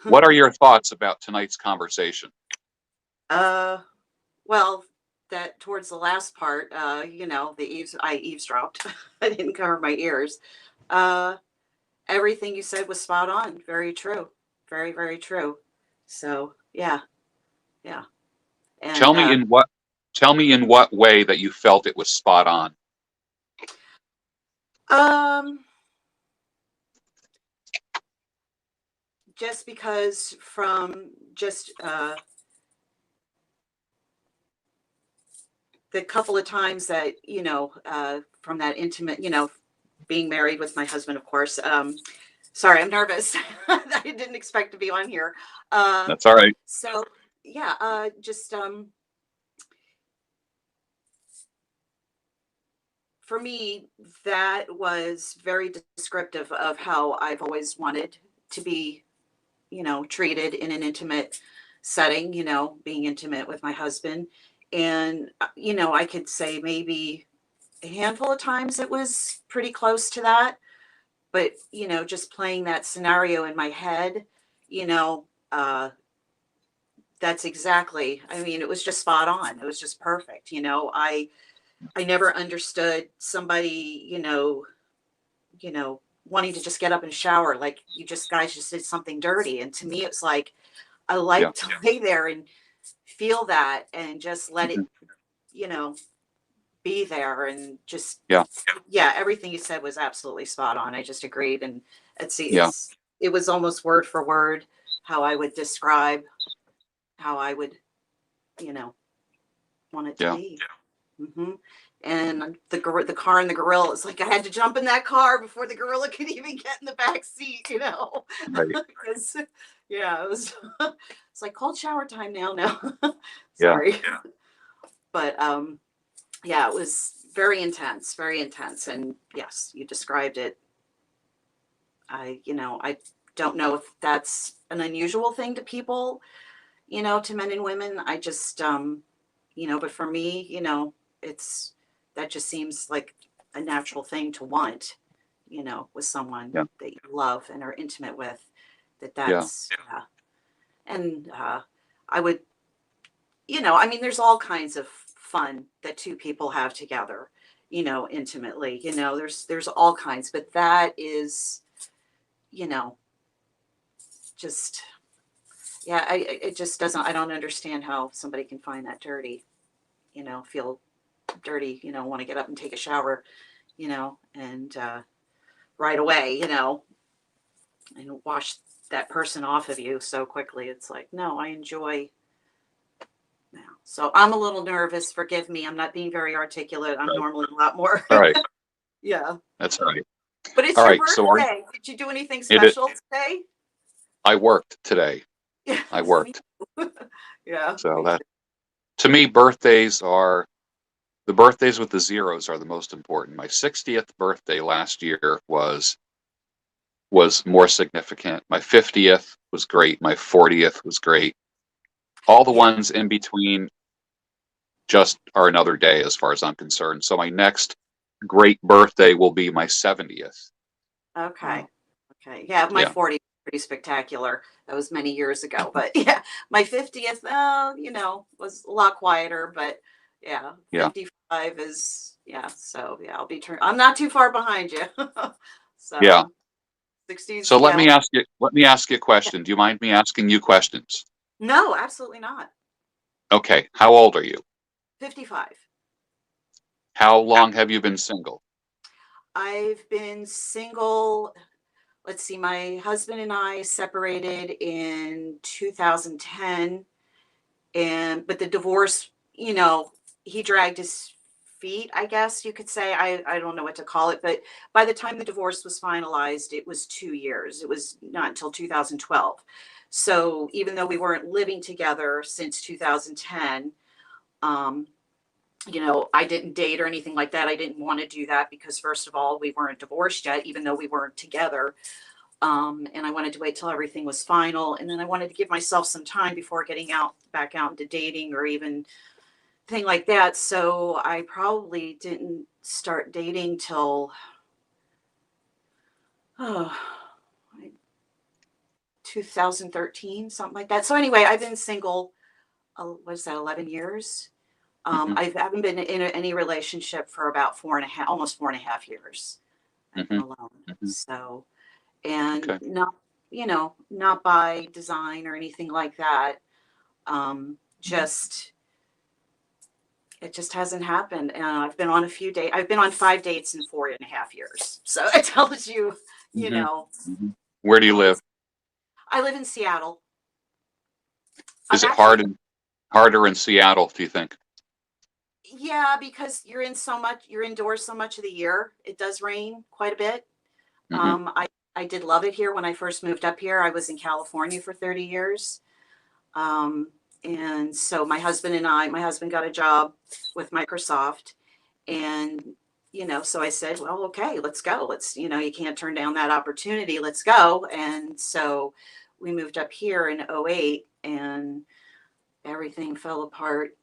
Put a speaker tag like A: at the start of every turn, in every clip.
A: What are your thoughts about tonight's conversation?
B: Uh, well, that towards the last part, I eavesdropped. I didn't cover my ears. Uh, Everything you said was spot on. Very true. Very, very true. So yeah, yeah.
A: Tell
B: And
A: me in what tell me in what way that you felt it was spot on.
B: um, just because from just the couple of times that from that intimate, being married with my husband, of course. Sorry, I'm nervous. I didn't expect to be on here. Uh,
A: That's all right.
B: so yeah, just for me, that was very descriptive of how I've always wanted to be, treated in an intimate setting. Being intimate with my husband, and I could say maybe a handful of times it was pretty close to that, but just playing that scenario in my head, you know that's exactly, I mean, it was just spot on. It was just perfect. I never understood somebody, wanting to just get up and shower, like you just guys just did something dirty. And to me it's like I
A: Yeah.
B: like to lay there and feel that and just let it,
A: Mhm.
B: you know be there. And just,
A: Yeah.
B: yeah, everything you said was absolutely spot on. I just agreed. And
A: Yeah.
B: it was almost word for word how I would describe how I would, you know want it to
A: Yeah.
B: be. Hmm. And the car and the gorilla, it's like I had to jump in that car before the gorilla could even get in the back seat,
A: Right.
B: because yeah, it was it's like cold shower time now.
A: Yeah.
B: Sorry. But yeah, it was very intense, very intense. And yes, you described it. I don't know if that's an unusual thing to people, to men and women. I just, but for me, it's, that just seems like a natural thing to want, with someone
A: Yeah.
B: that you love and are intimate with,
A: Yeah.
B: that's, yeah. And I would, I mean, there's all kinds of fun that two people have together, intimately, there's all kinds, but that is, you know, just, yeah, it just doesn't, I don't understand how somebody can find that dirty, feel dirty, want to get up and take a shower, and right away, and wash that person off of you so quickly. It's like, no, I enjoy now. So I'm a little nervous. Forgive me. I'm not being very articulate. I'm
A: Right.
B: normally a lot more.
A: All right.
B: Yeah.
A: That's all right.
B: But it's
A: All
B: your
A: right. So
B: birthday. Did you do anything
A: it
B: special today?
A: I worked today. I
B: Yes, me
A: worked.
B: too. Yeah,
A: So
B: me
A: that
B: too.
A: to me, the birthdays with the zeros are the most important. My 60th birthday last year was more significant. My 50th was great. My 40th was great. All the
B: Yeah.
A: ones in between just are another day as far as I'm concerned. So my next great birthday will be my 70th. Uh,
B: Okay. Okay. Yeah, my
A: yeah.
B: 40th was pretty spectacular. That was many years ago. But yeah, my 50th, was a lot quieter. But yeah,
A: Yeah.
B: 55 is, yeah. So yeah, I'm not too far behind you.
A: Yeah.
B: So 60s,
A: So let
B: yeah.
A: me ask you let me ask you a
B: Yeah.
A: question. Do you mind me asking you questions?
B: No, absolutely not.
A: Okay. How old are you?
B: 55.
A: How long have you been single?
B: I've been single. Let's see, my husband and I separated in 2010. But the divorce, he dragged his feet, I guess you could say. I don't know what to call it, but by the time the divorce was finalized, it was 2 years. It was not until 2012. So even though we weren't living together since 2010, um, I didn't date or anything like that. I didn't want to do that because, first of all, we weren't divorced yet, even though we weren't together. And I wanted to wait till everything was final, and then I wanted to give myself some time before getting back out into dating or even thing like that. So I probably didn't start dating till oh, 2013, something like that. So anyway, I've been single, what is that, 11 years?
A: Hmm.
B: I haven't been in any relationship for about 4.5, almost 4.5 years. I've been
A: Hmm.
B: alone.
A: Hmm.
B: So, and
A: Okay.
B: not, not by design or anything like that. Just, it just hasn't happened. And I've been on a few dates. I've been on 5 dates in 4.5 years. So it tells you, you
A: Hmm.
B: know,
A: Hmm. Where do you live?
B: I live in Seattle. I'm
A: Is it
B: actually,
A: harder in Seattle, do you think?
B: yeah, because you're indoors so much of the year. It does rain quite a bit.
A: Hmm.
B: I did love it here when I first moved up here. I was in California for 30 years. Um, and so my husband got a job with Microsoft. And, so I said, well, okay, let's go. You can't turn down that opportunity. Let's go. And so we moved up here in '08, and everything fell apart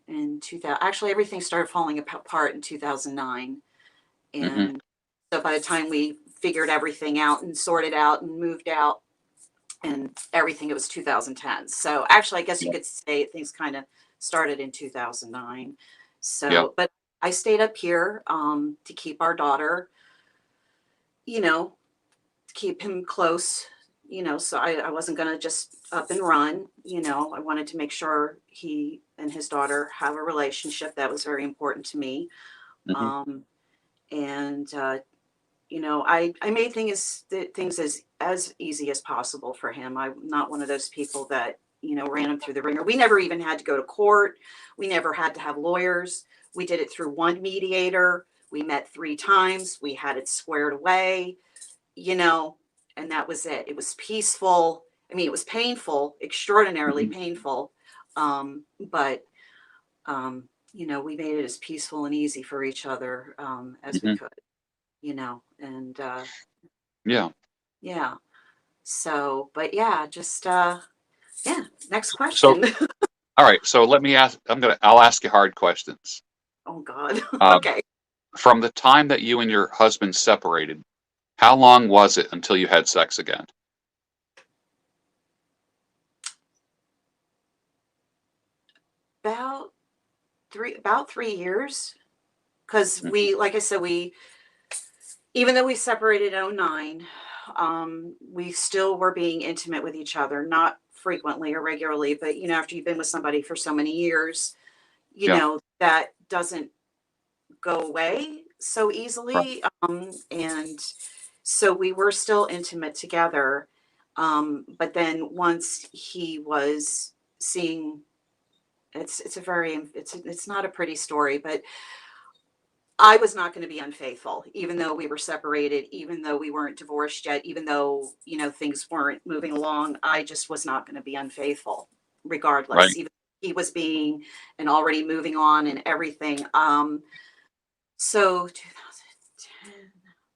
B: in 2000. Actually, everything started falling apart in 2009.
A: Hmm.
B: And so by the time we figured everything out and sorted out and moved out and everything, it was 2010. So actually, I guess you
A: Yeah.
B: could say things kind of started in 2009.
A: Yeah.
B: So, but I stayed up here to keep our daughter, you know, to keep him close, so I wasn't going to just up and run. I wanted to make sure he and his daughter have a relationship. That was very important to me.
A: Hmm.
B: Um, and I made things as easy as possible for him. I'm not one of those people that ran him through the ringer. We never even had to go to court. We never had to have lawyers. We did it through one mediator. We met 3 times. We had it squared away, you know, and that was it. It was peaceful. I mean, it was painful, extraordinarily
A: Hmm.
B: painful, but we made it as peaceful and easy for each other as we
A: Hmm.
B: could, and
A: Yeah.
B: yeah. So, but yeah, just yeah. Next
A: So,
B: question.
A: all right. So let me ask. I'll ask you hard questions.
B: Oh God.
A: Um,
B: Okay.
A: from the time that you and your husband separated, how long was it until you had sex again?
B: About about 3 years. Because
A: Hmm.
B: like I said, even though we separated in '09, we still were being intimate with each other, not frequently or regularly, but after you've been with somebody for so many years,
A: Yeah.
B: that doesn't go away so
A: Right.
B: easily. And so we were still intimate together. But then once he was seeing, it's not a pretty story, but I was not going to be unfaithful, even though we were separated, even though we weren't divorced yet, even though, things weren't moving along. I just was not going to be unfaithful, regardless.
A: Right.
B: Even he was being and already moving on and everything. So 2010,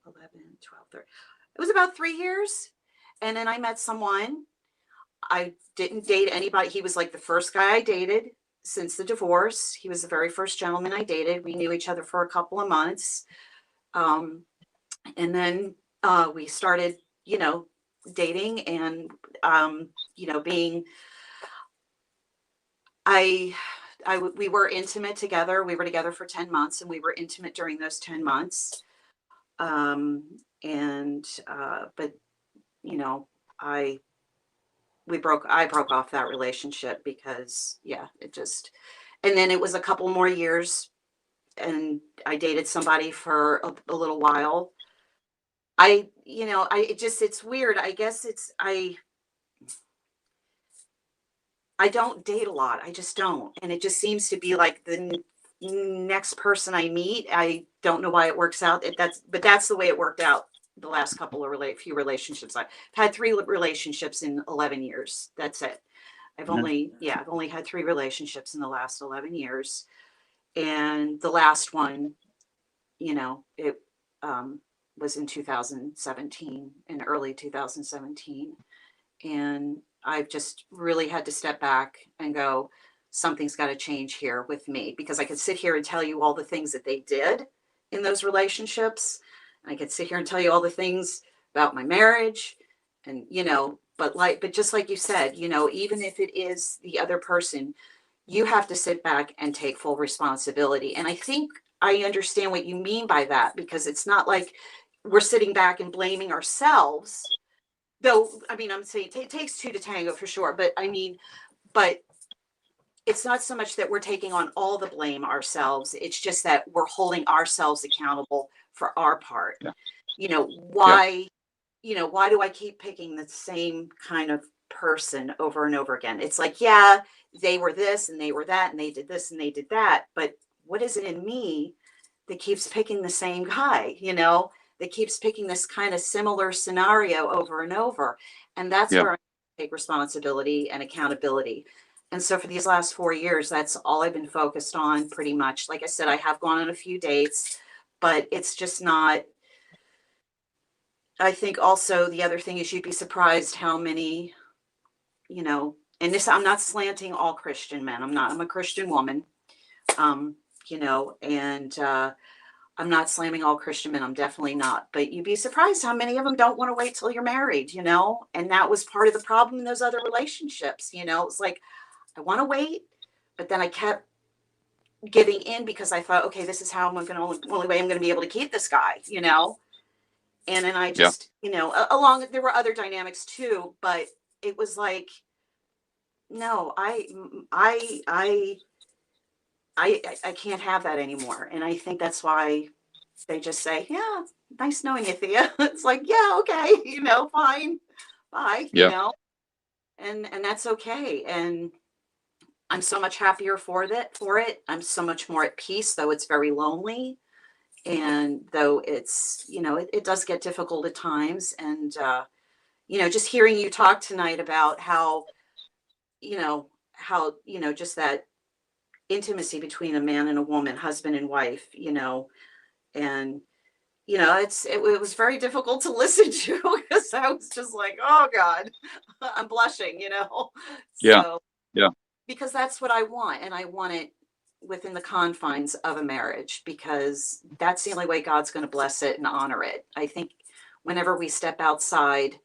B: 11, 12, 13. It was about 3 years. And then I met someone. I didn't date anybody. He was like the first guy I dated since the divorce. He was the very first gentleman I dated. We knew each other for a couple of months. Um, and then we started, dating and, being, I, we were intimate together. We were together for 10 months and we were intimate during those 10 months. Um, but, you know, I, I broke off that relationship because, yeah, and then it was a couple more years and I dated somebody for a little while. It's weird. I guess I don't date a lot. I just don't. And it just seems to be like the next person I meet. I don't know why it works out. But that's the way it worked out the last couple of few relationships. I've had 3 relationships in 11 years. That's it.
A: Hmm.
B: I've only had 3 relationships in the last 11 years. And the last one, it um, was in 2017, in early 2017. And I've just really had to step back and go, something's got to change here with me, because I could sit here and tell you all the things that they did in those relationships. And I could sit here and tell you all the things about my marriage and, but just like you said, you know, even if it is the other person, you have to sit back and take full responsibility. And I think I understand what you mean by that, because it's not like we're sitting back and blaming ourselves. Though, I mean, I'm saying it takes two to tango for sure. But I mean, but it's not so much that we're taking on all the blame ourselves. It's just that we're holding ourselves accountable for our part.
A: Yeah.
B: You know,
A: Yeah.
B: why do I keep picking the same kind of person over and over again? It's like, yeah, they were this and they were that and they did this and they did that. But what is it in me that keeps picking the same guy, you know, that keeps picking this kind of similar scenario over and over? And that's
A: Yeah.
B: where I take responsibility and accountability. And so for these last 4 years, that's all I've been focused on pretty much. Like I said, I have gone on a few dates, but it's just not. I think also the other thing is you'd be surprised how many, you know, and this, I'm not slanting all Christian men. I'm a Christian woman, um, you know, and I'm not slamming all Christian men. I'm definitely not. But you'd be surprised how many of them don't want to wait till you're married, you know? And that was part of the problem in those other relationships, you know? It's like, I want to wait, but then I kept giving in because I thought, okay, this is how I'm going to, only way I'm going to be able to keep this guy, you know? And then I
A: Yeah.
B: just, you know, along, there were other dynamics too, but it was like, no, I, I, I can't have that anymore. And I think that's why they just say, yeah, nice knowing you, Thea. It's like, yeah, okay, you know, fine, bye, you
A: Yeah.
B: know, and that's okay. And I'm so much happier for it. I'm so much more at peace, though it's very lonely. And though it's, you know, it does get difficult at times. And, you know, just hearing you talk tonight about how, you know, just that intimacy between a man and a woman, husband and wife, you know, and you know, it was very difficult to listen to because I was just like, oh God, I'm blushing, you know.
A: Yeah.
B: So
A: Yeah.
B: because that's what I want, and I want it within the confines of a marriage because that's the only way God's going to bless it and honor it. I think whenever we step outside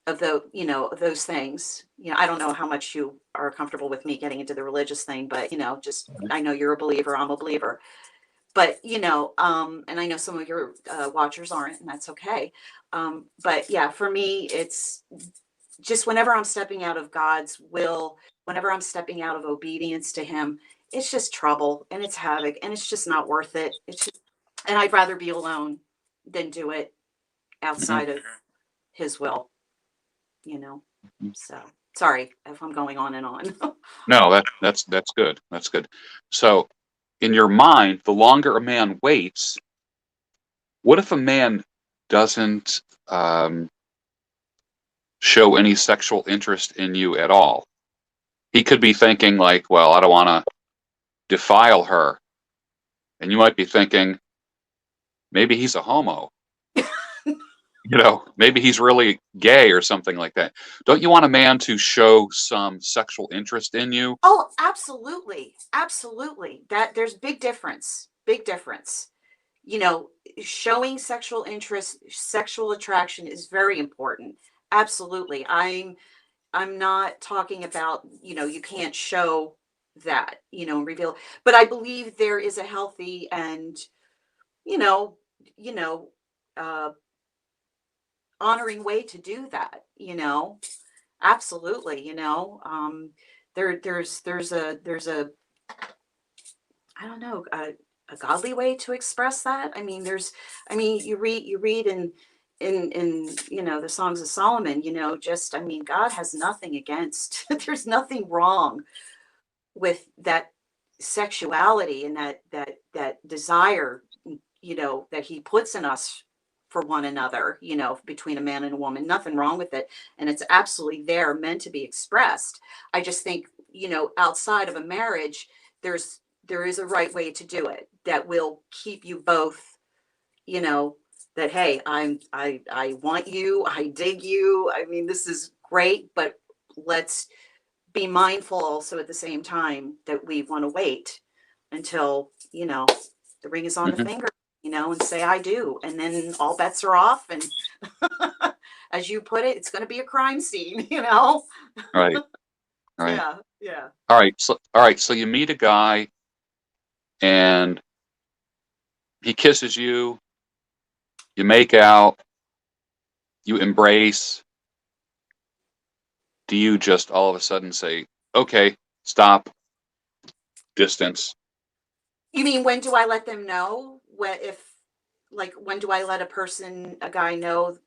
B: of the, you know, of those things, you know, I don't know how much you are comfortable with me getting into the religious thing, but you know, just I know you're a believer, I'm a believer. But you know, and I know some of your watchers aren't, and that's okay. But yeah, for me, it's just whenever I'm stepping out of God's will, whenever I'm stepping out of obedience to Him, it's just trouble and it's havoc, and it's just not worth it. It's just, and I'd rather be alone than do it
A: Mhm.
B: outside of His will, you know. So sorry if I'm going on and on.
A: No, that's good. That's good. So, in your mind, the longer a man waits, what if a man doesn't show any sexual interest in you at all? He could be thinking like, well, I don't want to defile her. And you might be thinking, maybe he's a homo. You know, maybe he's really gay or something like that. Don't you want a man to show some sexual interest in you?
B: Oh, absolutely. Absolutely. That there's big difference. Big difference. You know, showing sexual interest, sexual attraction is very important. Absolutely. I'm not talking about, you know, you can't show that, you know, reveal, but I believe there is a healthy and, you know, you know, uh honoring way to do that, you know. Absolutely, you know. There's a I don't know, a godly way to express that. I mean, I mean, you read in, you know, the Songs of Solomon, you know, just, I mean, God has nothing against, there's nothing wrong with that sexuality and that desire, you know, that he puts in us for one another, you know, between a man and a woman, nothing wrong with it. And it's absolutely there, meant to be expressed. I just think, you know, outside of a marriage, there is a right way to do it that will keep you both, you know, that hey, I want you, I dig you, I mean, this is great, but let's be mindful also at the same time that we want to wait until, you know, the ring is on the
A: Hmm.
B: finger, and say I do, and then all bets are off. And as you put it, it's going to be a crime scene.
A: Right. Right.
B: Yeah, yeah.
A: All right. So you meet a guy and he kisses you, you make out, you embrace. Do you just all of a sudden say, okay, stop, distance?
B: You mean when do I let them know? When do I let a guy know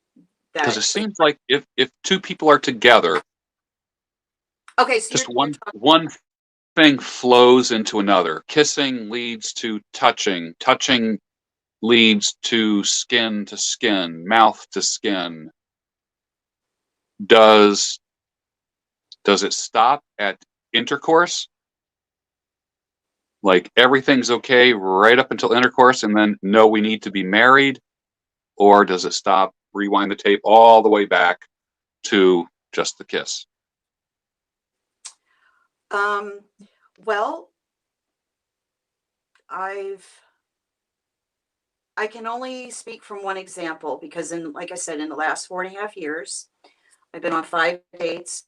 A: Because
B: that
A: it
B: it,
A: seems like if two people are together,
B: okay, so
A: just
B: you're
A: one thing flows into another. Kissing leads to touching. Touching leads to skin, mouth to skin. Does it stop at intercourse? Like everything's okay right up until intercourse, and then no, we need to be married? Or does it stop, rewind the tape all the way back to just the kiss?
B: um well, I've I can only speak from one example because like I said, in the last 4.5 years, I've been on 5 dates.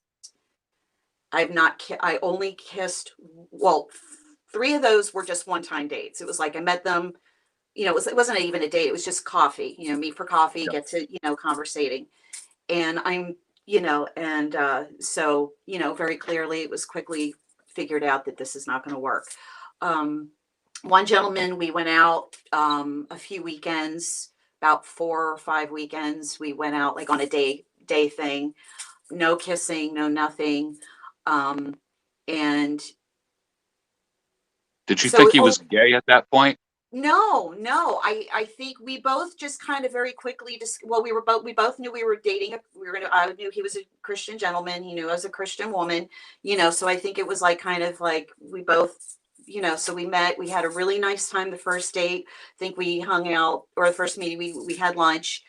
B: I only kissed, well, three of those were just one-time dates. It was like I met them, it wasn't even a date. It was just coffee, meet for coffee,
A: Yeah.
B: get to, conversating. And so, very clearly it was quickly figured out that this is not going to work. Um, One gentleman, we went out a few weekends, about 4 or 5 weekends. We went out like on a day thing, no kissing, no nothing. Um, and
A: Did you
B: so
A: think he was gay at that point?
B: No, no. I think we both just kind of very quickly well, we both knew we were dating. I knew he was a Christian gentleman. He knew I was a Christian woman, so I think it was like kind of like we both, so we met, we had a really nice time the first date. I think we hung out, or the first meeting, we had lunch,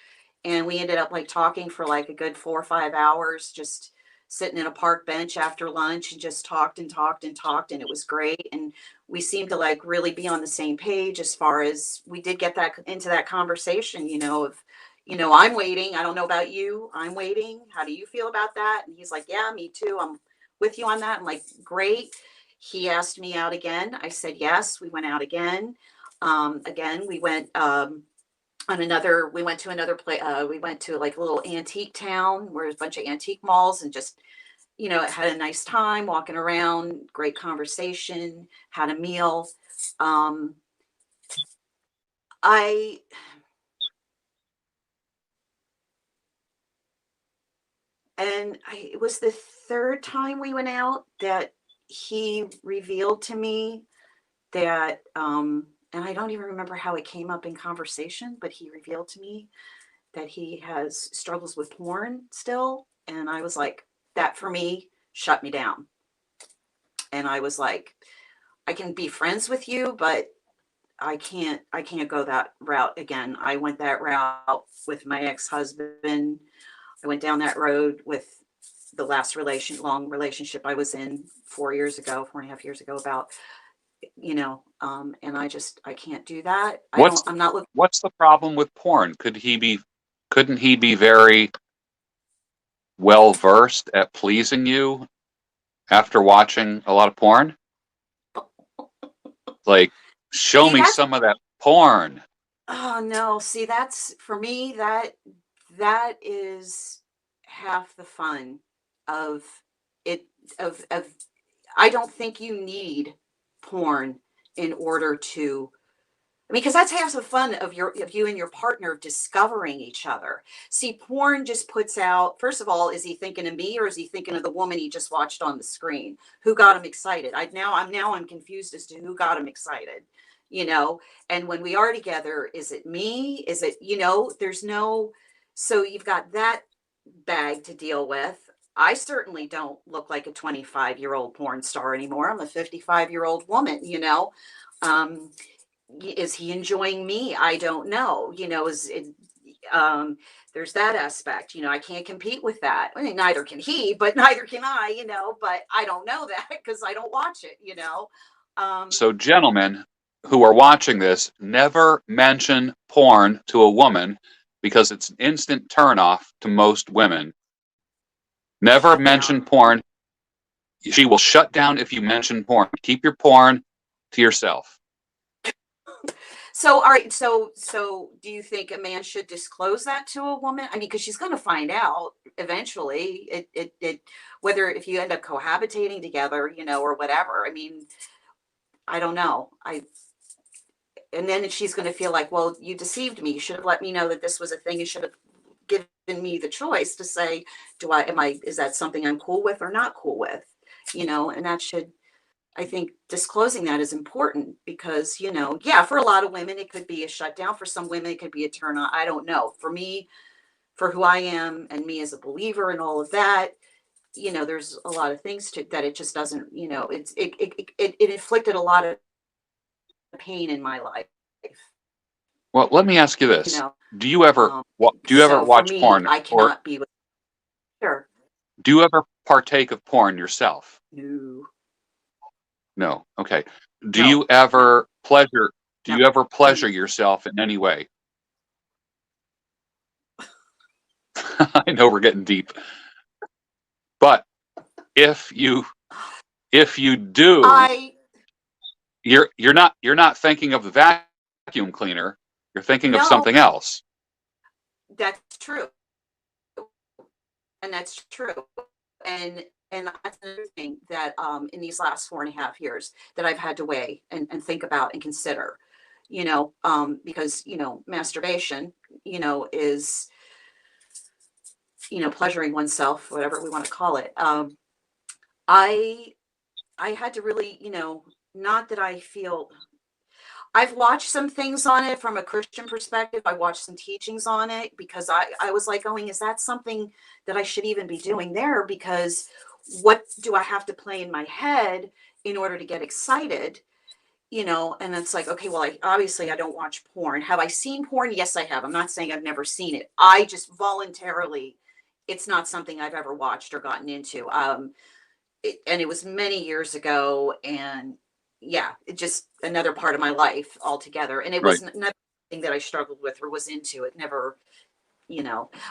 B: and we ended up like talking for like a good 4 or 5 hours, just sitting in a park bench after lunch and just talked and talked and talked, and it was great. And we seemed to like really be on the same page as far as we did get that into that conversation, of, I'm waiting. I don't know about you. I'm waiting. How do you feel about that? And he's like, yeah, me too. I'm with you on that. I'm like, great. He asked me out again. I said, yes. We went out again. Again, we went, we went to another place. We went to like a little antique town where there's a bunch of antique malls, and just, had a nice time walking around, great conversation, had a meal. Um, I, it was the third time we went out that he revealed to me that, and I don't even remember how it came up in conversation, but he revealed to me that he has struggles with porn still. And I was like, that for me shut me down. And I was like, I can be friends with you, but I can't go that route again. I went that route with my ex-husband. I went down that road with the last long relationship I was in 4 years ago, 4.5 years ago, about, and I can't do that.
A: What's
B: I'm not looking.
A: what's the problem with porn? Couldn't he be very well versed at pleasing you after watching a lot of porn? Like, show
B: See,
A: me
B: that's,
A: some of that porn.
B: oh no, see, that's for me, that is half the fun of it, of I don't think you need porn in order to, I mean, because that's half the fun of you and your partner discovering each other. See, porn just puts out, first of all, is he thinking of me, or is he thinking of the woman he just watched on the screen? Who got him excited? I'm confused as to who got him excited, you know? And when we are together, is it me? Is it, there's no, so you've got that bag to deal with. I certainly don't look like a 25-year-old porn star anymore. I'm a 55-year-old woman, Um, is he enjoying me? I don't know. Is it, there's that aspect. I can't compete with that. I mean, neither can he, but neither can I. But I don't know that because I don't watch it. Um,
A: So, gentlemen, who are watching this, never mention porn to a woman because it's an instant turnoff to most women. Never
B: Shut
A: mention
B: down.
A: porn. She will shut down if you mention porn. Keep your porn to yourself.
B: So, all right. So do you think a man should disclose that to a woman? I mean, because she's going to find out eventually. Whether if you end up cohabitating together, or whatever. I mean, I don't know. And then she's going to feel like, well, you deceived me. You should have let me know that this was a thing. You should have given me the choice to say, is that something I'm cool with or not cool with? And that should, I think disclosing that is important because, yeah, for a lot of women, it could be a shutdown. For some women, it could be a turn on. I don't know. For me, for who I am and me as a believer and all of that, there's a lot of things to that. It just doesn't, it inflicted a lot of pain in my life.
A: Well, let me ask you
B: You
A: this:
B: know,
A: Do you ever
B: um,
A: do you ever
B: so for
A: watch
B: me,
A: porn,
B: I
A: or
B: cannot be with her.
A: do you ever partake of porn yourself?
B: No,
A: No. Okay. Do
B: no,
A: you
B: no,
A: ever pleasure? Do
B: no.
A: you ever pleasure
B: Mm-mm.
A: yourself in any way? I know we're getting deep, but if you if you do,
B: I
A: you're not thinking of the vacuum cleaner. You're thinking of
B: no,
A: something else.
B: that's true, and that's true, and that's another thing that in these last 4.5 years that I've had to weigh and think about and consider, because masturbation, is pleasuring oneself, whatever we want to call it. I I had to really, not that I feel I've watched some things on it from a Christian perspective. I watched some teachings on it because I was like going, is that something that I should even be doing there? Because what do I have to play in my head in order to get excited? And it's like, okay, well, I don't watch porn. Have I seen porn? Yes, I have. I'm not saying I've never seen it. I just voluntarily, it's not something I've ever watched or gotten into. And it was many years ago, and yeah, it just another part of my life altogether, and it
A: Right.
B: was nothing that I struggled with or was into. It never,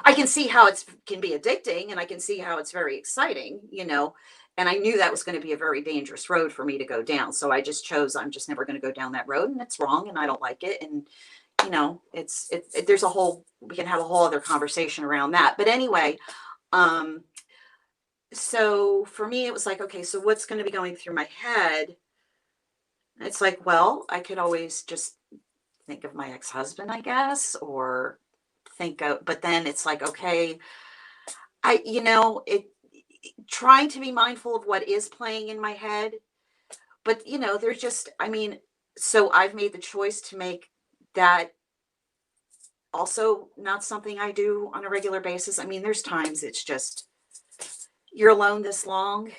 B: I can see how it can be addicting, and I can see how it's very exciting, and I knew that was going to be a very dangerous road for me to go down, so I just chose I'm just never going to go down that road, and it's wrong, and I don't like it. And there's a whole, we can have a whole other conversation around that, but anyway. So for me, it was like, okay, so what's going to be going through my head? It's like, well, I could always just think of my ex-husband, I guess, or but then it's like, okay, trying to be mindful of what is playing in my head. But, there's just, I mean, so I've made the choice to make that also not something I do on a regular basis. I mean, there's times it's just, you're alone this long.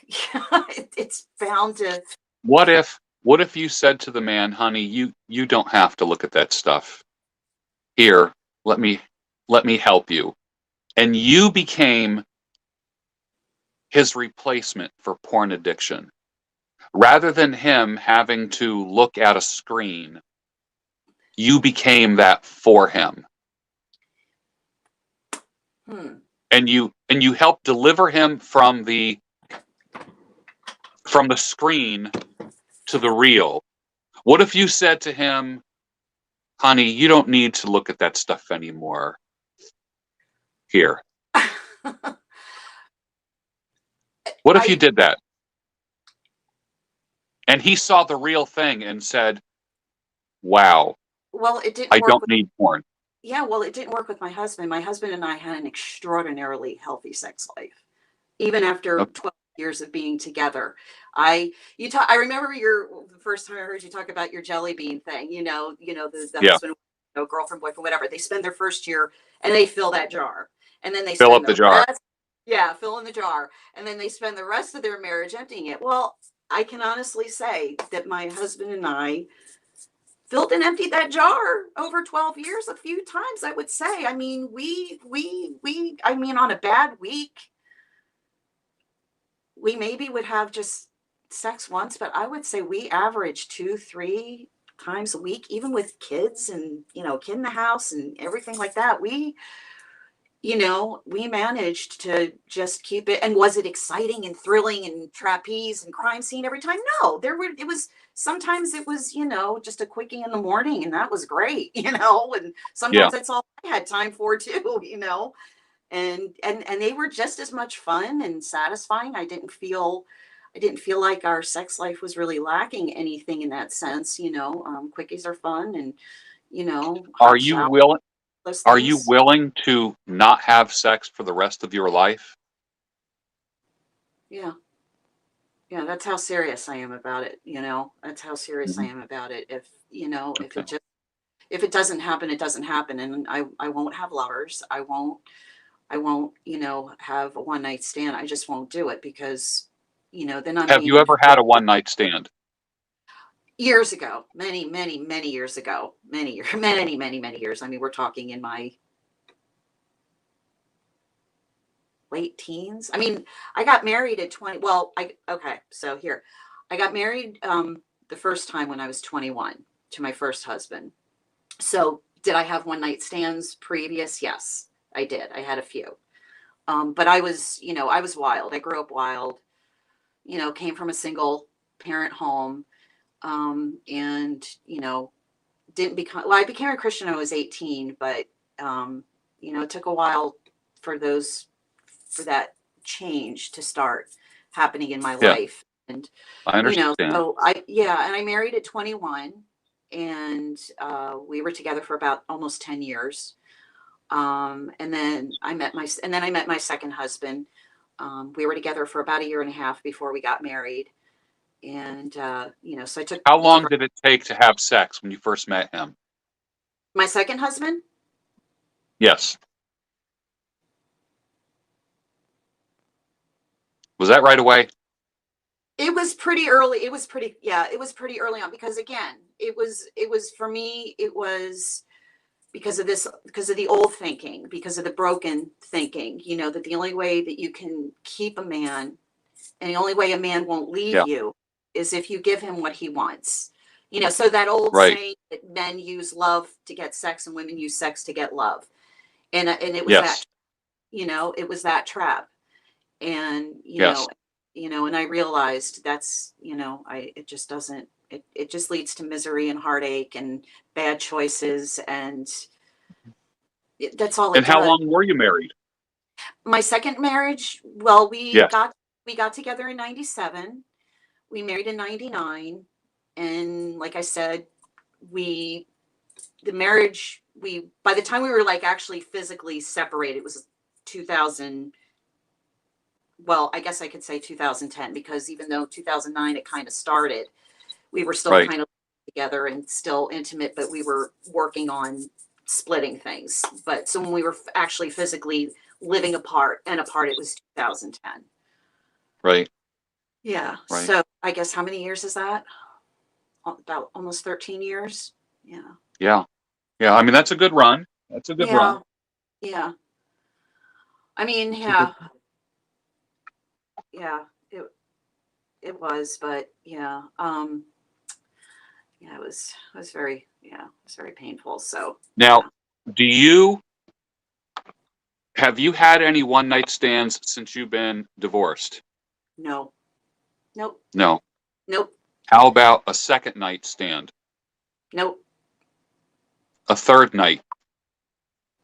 B: It's bound to.
A: What if you said to the man, honey, you don't have to look at that stuff. Here, let me help you. And you became his replacement for porn addiction. Rather than him having to look at a screen, you became that for him.
B: Hmm.
A: And you helped deliver him from the screen to the real. What if you said to him, honey, you don't need to look at that stuff anymore. Here. What if you
B: I
A: did that? And he saw the real thing and said, wow,
B: well, it didn't
A: I
B: work
A: don't
B: with.
A: need porn.
B: Yeah, well, it didn't work with my husband. My husband and I had an extraordinarily healthy sex life, even after
A: Okay.
B: 12 years of being together. I remember the first time I heard you talk about your jelly bean thing, the
A: Yeah,
B: husband, girlfriend, boyfriend, whatever. They spend their first year and they fill that jar. And then they
A: fill up
B: spend
A: the
B: the
A: jar.
B: rest, yeah, fill in the jar. And then they spend the rest of their marriage emptying it. Well, I can honestly say that my husband and I filled and emptied that jar over 12 years a few times, I would say. I mean, I mean, on a bad week, we maybe would have just sex once, but I would say we average 2, 3, times a week, even with kids and, kid in the house and everything like that. We managed to just keep it. And was it exciting and thrilling and trapeze and crime scene every time? No, it was, sometimes it was, just a quickie in the morning, and that was great, and
A: Yeah.
B: sometimes that's all I had time for too, and they were just as much fun and satisfying. I didn't feel like our sex life was really lacking anything in that sense. Quickies are fun, and,
A: Are
B: hot
A: you
B: shower,
A: willing?
B: those
A: Are you
B: things.
A: willing to not have sex for the rest of your life?
B: Yeah. Yeah, that's how serious I am about it. That's how serious I
A: Mhm.
B: am about it. If
A: Okay.
B: if it doesn't happen, it doesn't happen. And I won't have lovers. I won't, have a one night stand. I just won't do it because, then I'm
A: Have you
B: being
A: ever had a one night stand?
B: years ago, many, many, many years ago, many years, many, many, many years. I mean, we're talking in my late teens. I mean, I got married at 20. Well, okay, so here. I got married the first time when I was 21 to my first husband. So, did I have one night stands previous? Yes, I did. I had a few. But I was wild. I grew up wild, came from a single parent home, and, didn't become, well, I became a Christian when I was 18, but, it took a while for for that change to start happening in my
A: Yeah,
B: life. And,
A: I understand.
B: yeah, and I married at 21, and we were together for about almost 10 years. And then I met my second husband. We were together for about a year and a half before we got married. And, so I took
A: How
B: the
A: long did it take to have sex when you first met him?
B: my second husband.
A: Yes. Was that right away?
B: It was pretty early. Yeah, it was pretty early on because again, it was for me, it was because of the old thinking, because of the broken thinking, that the only way that you can keep a man and the only way a man won't leave
A: Yeah.
B: you is if you give him what he wants. So that old
A: Right.
B: saying that men use love to get sex and women use sex to get love. And it was
A: Yes.
B: that trap. And
A: Yes.
B: and I realized that's it just doesn't, it just leads to misery and heartache and bad choices, and that's all
A: And
B: it
A: how
B: does.
A: long were you married?
B: My second marriage, well,
A: Yes.
B: we got together in 97. We married in 99, and like I said, we the marriage, we by the time we were like actually physically separated, it was 2000. Well, I guess I could say 2010, because even though 2009 it kind of started, we were still
A: Right.
B: kind of together and still intimate, but we were working on splitting things. But so when we were actually physically living apart, it was 2010.
A: Right.
B: Yeah.
A: Right.
B: So I guess how many years is that? About almost 13 years. Yeah.
A: Yeah. Yeah. I mean, that's a good run. That's a good run.
B: Yeah. Yeah. I mean,
A: That's a good.
B: yeah. Yeah. It was, but yeah. Yeah, it was very, yeah, it was very painful. So
A: Now,
B: yeah.
A: do you have you had any one night stands since you've been divorced?
B: No. Nope.
A: No.
B: Nope.
A: How about a second night stand?
B: Nope.
A: A third night?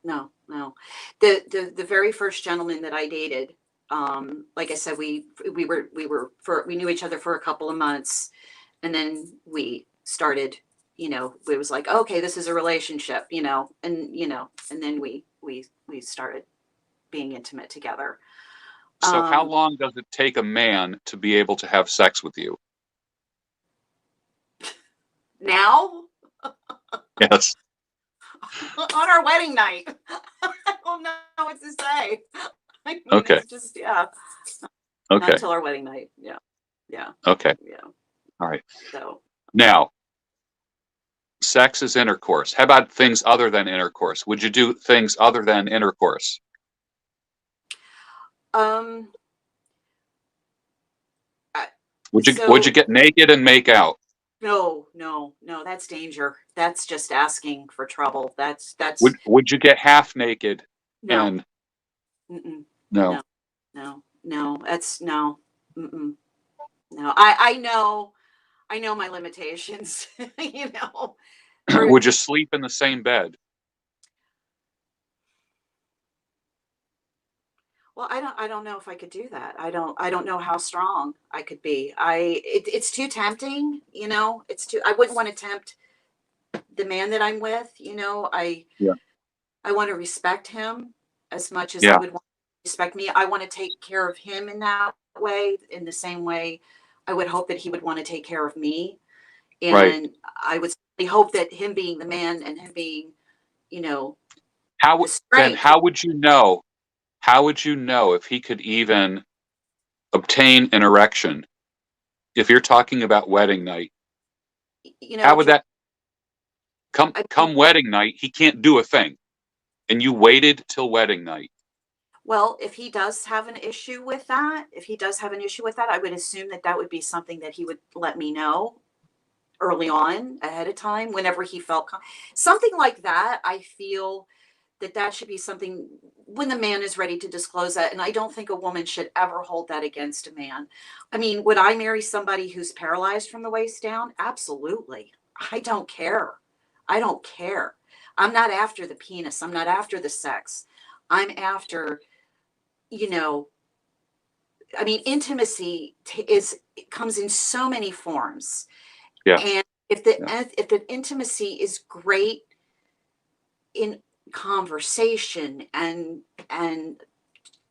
B: No, no. The very first gentleman that I dated, like I said, we knew each other for a couple of months, and then we started, it was like, okay, this is a relationship, and then we started being intimate together.
A: So how
B: Um,
A: long does it take a man to be able to have sex with you?
B: Now
A: Yes.
B: on our wedding night, I don't know what to say. I mean,
A: Okay.
B: it's just, yeah, not
A: Okay.
B: until our wedding night. Yeah. Yeah.
A: Okay.
B: Yeah.
A: All right.
B: So,
A: Now, sex is intercourse. How about things other than intercourse? Would you do things other than intercourse?
B: um, I,
A: Would you
B: so
A: get naked and make out?
B: No, no, no, that's danger. That's just asking for trouble.
A: Would you get half naked
B: No,
A: and
B: mm-mm,
A: no?
B: no, no, no, that's no, mm-mm, no. I know my limitations, you know, or
A: Would you sleep in the same bed?
B: well, I don't know if I could do that. I don't know how strong I could be. It's too tempting, I wouldn't want to tempt the man that I'm with,
A: Yeah.
B: I want to respect him as much as he
A: Yeah.
B: would want to respect me. I want to take care of him in that way, in the same way I would hope that he would want to take care of me.
A: Right.
B: And I would certainly hope that him being the man and him being, you know, the
A: Then
B: strength,
A: how would you know? How would you know if he could even obtain an erection? If you're talking about wedding night, how would that come?
B: I mean,
A: Come wedding night, he can't do a thing, and you waited till wedding night.
B: well, if he does have an issue with that, I would assume that that would be something that he would let me know early on ahead of time whenever he felt something like that. I feel that that should be something when the man is ready to disclose that. And I don't think a woman should ever hold that against a man. I mean, would I marry somebody who's paralyzed from the waist down? Absolutely. I don't care. I don't care. I'm not after the penis. I'm not after the sex. I'm after, you know, I mean, intimacy comes in so many forms.
A: Yeah.
B: And if the
A: Yeah.
B: if the intimacy is great in conversation and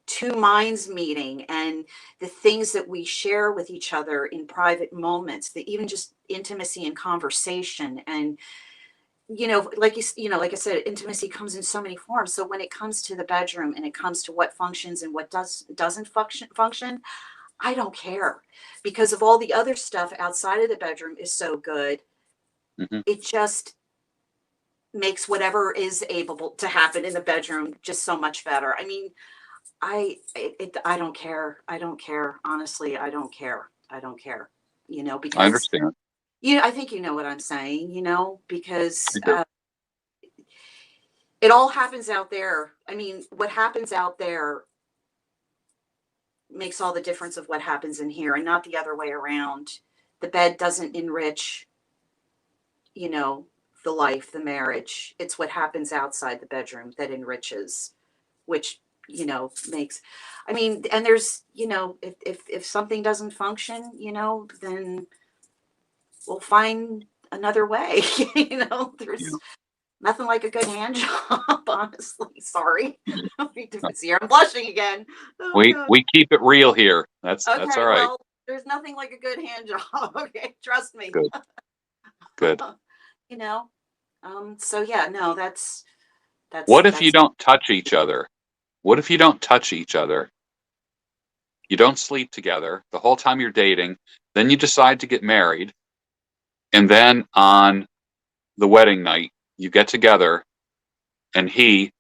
B: two minds meeting and the things that we share with each other in private moments, that even just intimacy and conversation, and like I said, intimacy comes in so many forms. So when it comes to the bedroom and it comes to what functions and what doesn't function, I don't care, because of all the other stuff outside of the bedroom is so good.
A: Hmm.
B: It just makes whatever is able to happen in the bedroom just so much better. I mean, I don't care. I don't care. Honestly, I don't care. I don't care.
A: I
B: Because
A: understand.
B: I think you know what I'm saying. Because
A: I do.
B: it all happens out there. I mean, what happens out there makes all the difference of what happens in here, and not the other way around. The bed doesn't enrich, you know, the life, the marriage. It's what happens outside the bedroom that enriches, which makes, I mean, and there's, if something doesn't function, then we'll find another way.
A: Yeah.
B: There's nothing like a good hand job. Honestly, sorry.
A: Yeah.
B: I don't mean to see her. I'm blushing again. Oh
A: We
B: god.
A: we keep it real here. That's all
B: Okay,
A: right.
B: well, there's nothing like a good hand job. Okay, trust me.
A: Good. Good.
B: you know so yeah, no, that's
A: What if you
B: that's
A: don't touch each other? What if you don't touch each other? You don't sleep together the whole time you're dating. Then you decide to get married, and then on the wedding night, you get together, and he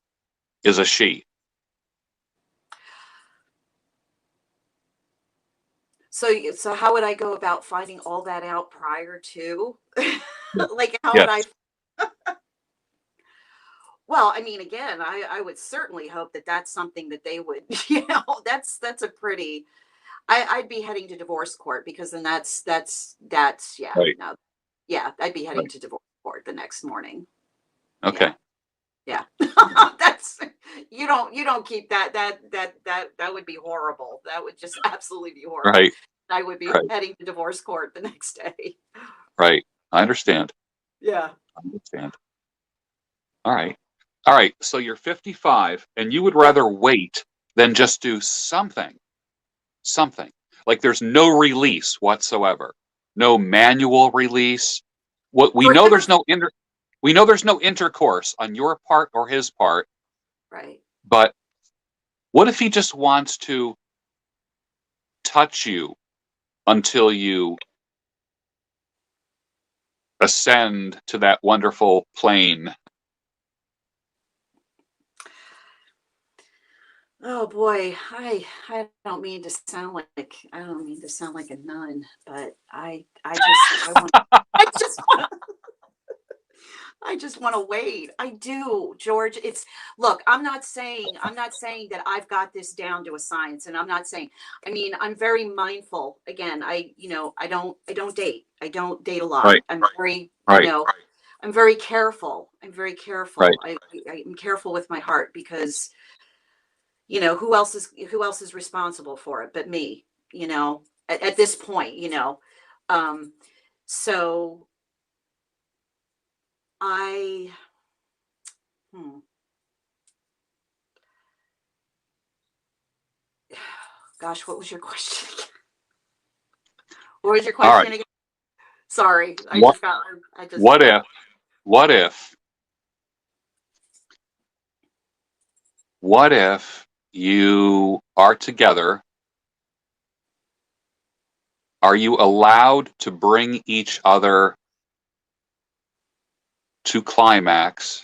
A: is a she.
B: so how would I go about finding all that out prior to?
A: Yeah.
B: Like, how would I?
A: Yes.
B: Well, I mean, again, I would certainly hope that that's something that they would, that's a pretty, I'd be heading to divorce court, because then yeah,
A: Right.
B: no, yeah, I'd be heading
A: Right.
B: to divorce court the next morning. Yeah,
A: Okay.
B: yeah. That's, you don't keep that would be horrible. That would just absolutely be horrible.
A: Right.
B: I would be
A: Right.
B: heading to divorce court the next day.
A: Right. I understand.
B: Yeah.
A: I understand. All right. All right. So you're 55, and you would
B: Yeah.
A: rather wait than just do something. Something. Like there's no release whatsoever. No manual release. What we
B: For
A: know
B: him,
A: there's no intercourse on your part or his part,
B: right.
A: but what if he just wants to touch you until you ascend to that wonderful plane?
B: Oh boy, I don't mean to sound like a nun, but I want I just I just want to wait. I do, George. It's look, I'm not saying that I've got this down to a science, and I'm not saying, I mean, I'm very mindful. Again, I don't date. I don't date a lot.
A: Right.
B: I'm very,
A: Right.
B: I'm very careful. I'm very
A: Right.
B: careful. I'm careful with my heart because, who else is responsible for it but me, at this point, Um, so I hmm. Gosh, what was your question again? What was your
A: All right.
B: question again? Sorry,
A: What
B: I just
A: what if what if what if you are together? Are you allowed to bring each other to climax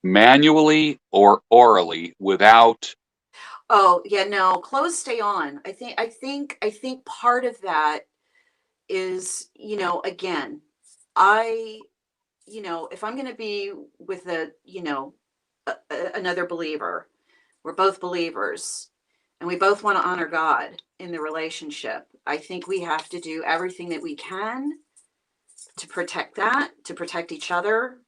A: manually or orally without?
B: Oh, yeah, no, clothes stay on. I think part of that is, again, I, if I'm going to be with another believer, we're both believers and we both want to honor God in the relationship. I think we have to do everything that we can to protect that, to protect each other.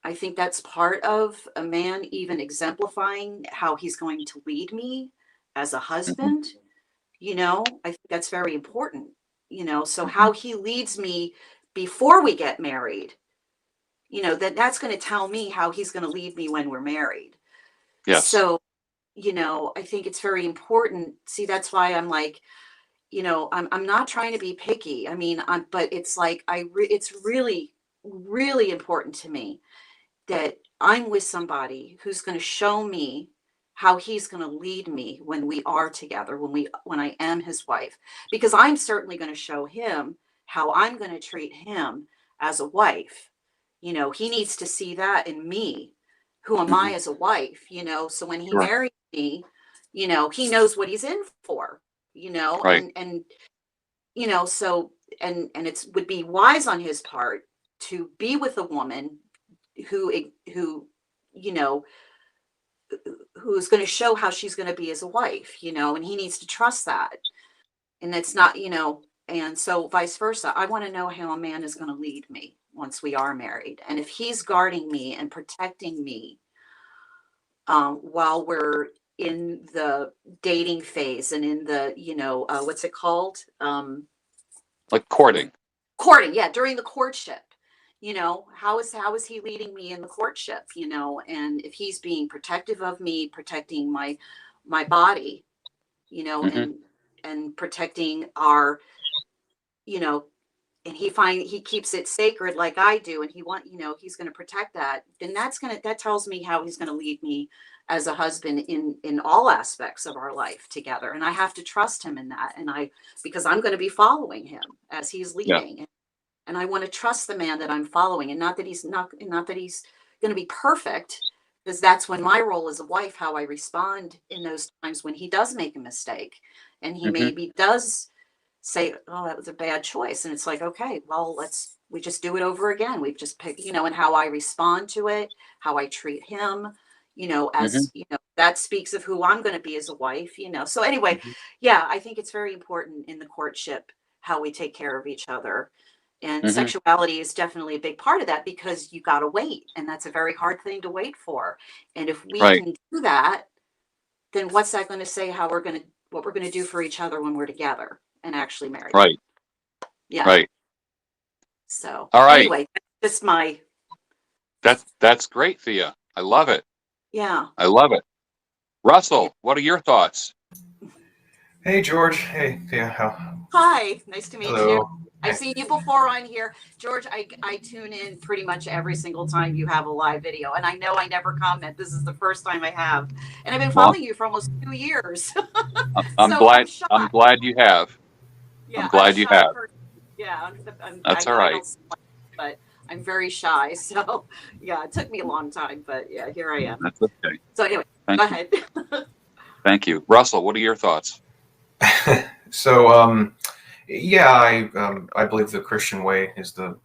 B: I think that's part of a man even exemplifying how he's going to lead me as a
A: Mhm,
B: husband. I think that's very important, so
A: mhm.
B: how he leads me before we get married, that's going to tell me how he's going to lead me when we're married.
A: Yes.
B: So, I think it's very important. See, that's why I'm like, I'm not trying to be picky. I mean, but it's like, it's really, really important to me that I'm with somebody who's going to show me how he's going to lead me when we are together, when I am his wife, because I'm certainly going to show him how I'm going to treat him as a wife. He needs to see that in me. Who am I
A: Mhm.
B: as a wife? So when he
A: Sure.
B: marries me, he knows what he's in for,
A: Right.
B: and so and it's would be wise on his part to be with a woman who you know who's going to show how she's going to be as a wife, and he needs to trust that. And it's not, and so vice versa. I want to know how a man is going to lead me once we are married, and if he's guarding me and protecting me while we're in the dating phase and in the, what's it called,
A: Like courting.
B: courting, yeah, during the courtship. How is he leading me in the courtship, and if he's being protective of me, protecting my body,
A: Hmm.
B: and protecting our, you know and he keeps it sacred like I do, and he's going to protect that, then that tells me how he's going to lead me as a husband in all aspects of our life together, and I have to trust him in that, because I'm going to be following him as he's
A: Yeah.
B: leading, and I want to trust the man that I'm following, and not that he's going to be perfect, because that's when my role as a wife, how I respond in those times when he does make a mistake, and he
A: Hmm.
B: maybe does say, "Oh, that was a bad choice," and it's like, okay, well, we just do it over again. We've just picked, and how I respond to it, how I treat him,
A: Hmm.
B: that speaks of who I'm going to be as a wife, So anyway,
A: Hmm.
B: yeah, I think it's very important in the courtship how we take care of each other. And
A: Hmm.
B: sexuality is definitely a big part of that because you got to wait. And that's a very hard thing to wait for. And if we
A: Right.
B: can do that, then what's that going to say what we're going to do for each other when we're together and actually married?
A: Right.
B: Yeah.
A: Right.
B: So
A: All right.
B: anyway, that's just my,
A: That's great, Thea. I love it.
B: yeah.
A: I love it.
B: Yeah.
A: Russell, what are your thoughts?
C: Hey George. Hey Thea. How?
B: Hi, nice to meet you.
C: Hello.
B: I've
C: Hey.
B: seen you before on here. George, I tune in pretty much every single time you have a live video. And I know I never comment. This is the first time I have. And I've been
A: Well,
B: following you for almost 2 years.
A: I'm
B: So I'm
A: glad.
B: shy.
A: I'm glad you have. I'm
B: Yeah, I'm a
A: glad you
B: shy
A: have.
B: person. Yeah,
A: That's all
B: I
A: right.
B: don't smile, but I'm very shy. So yeah, it took me a long time, but yeah, here I am.
A: That's okay.
B: So anyway,
A: Thank
B: Go
A: you.
B: ahead.
A: Thank you. Russell, what are your thoughts?
C: So, yeah, I believe the Christian way is the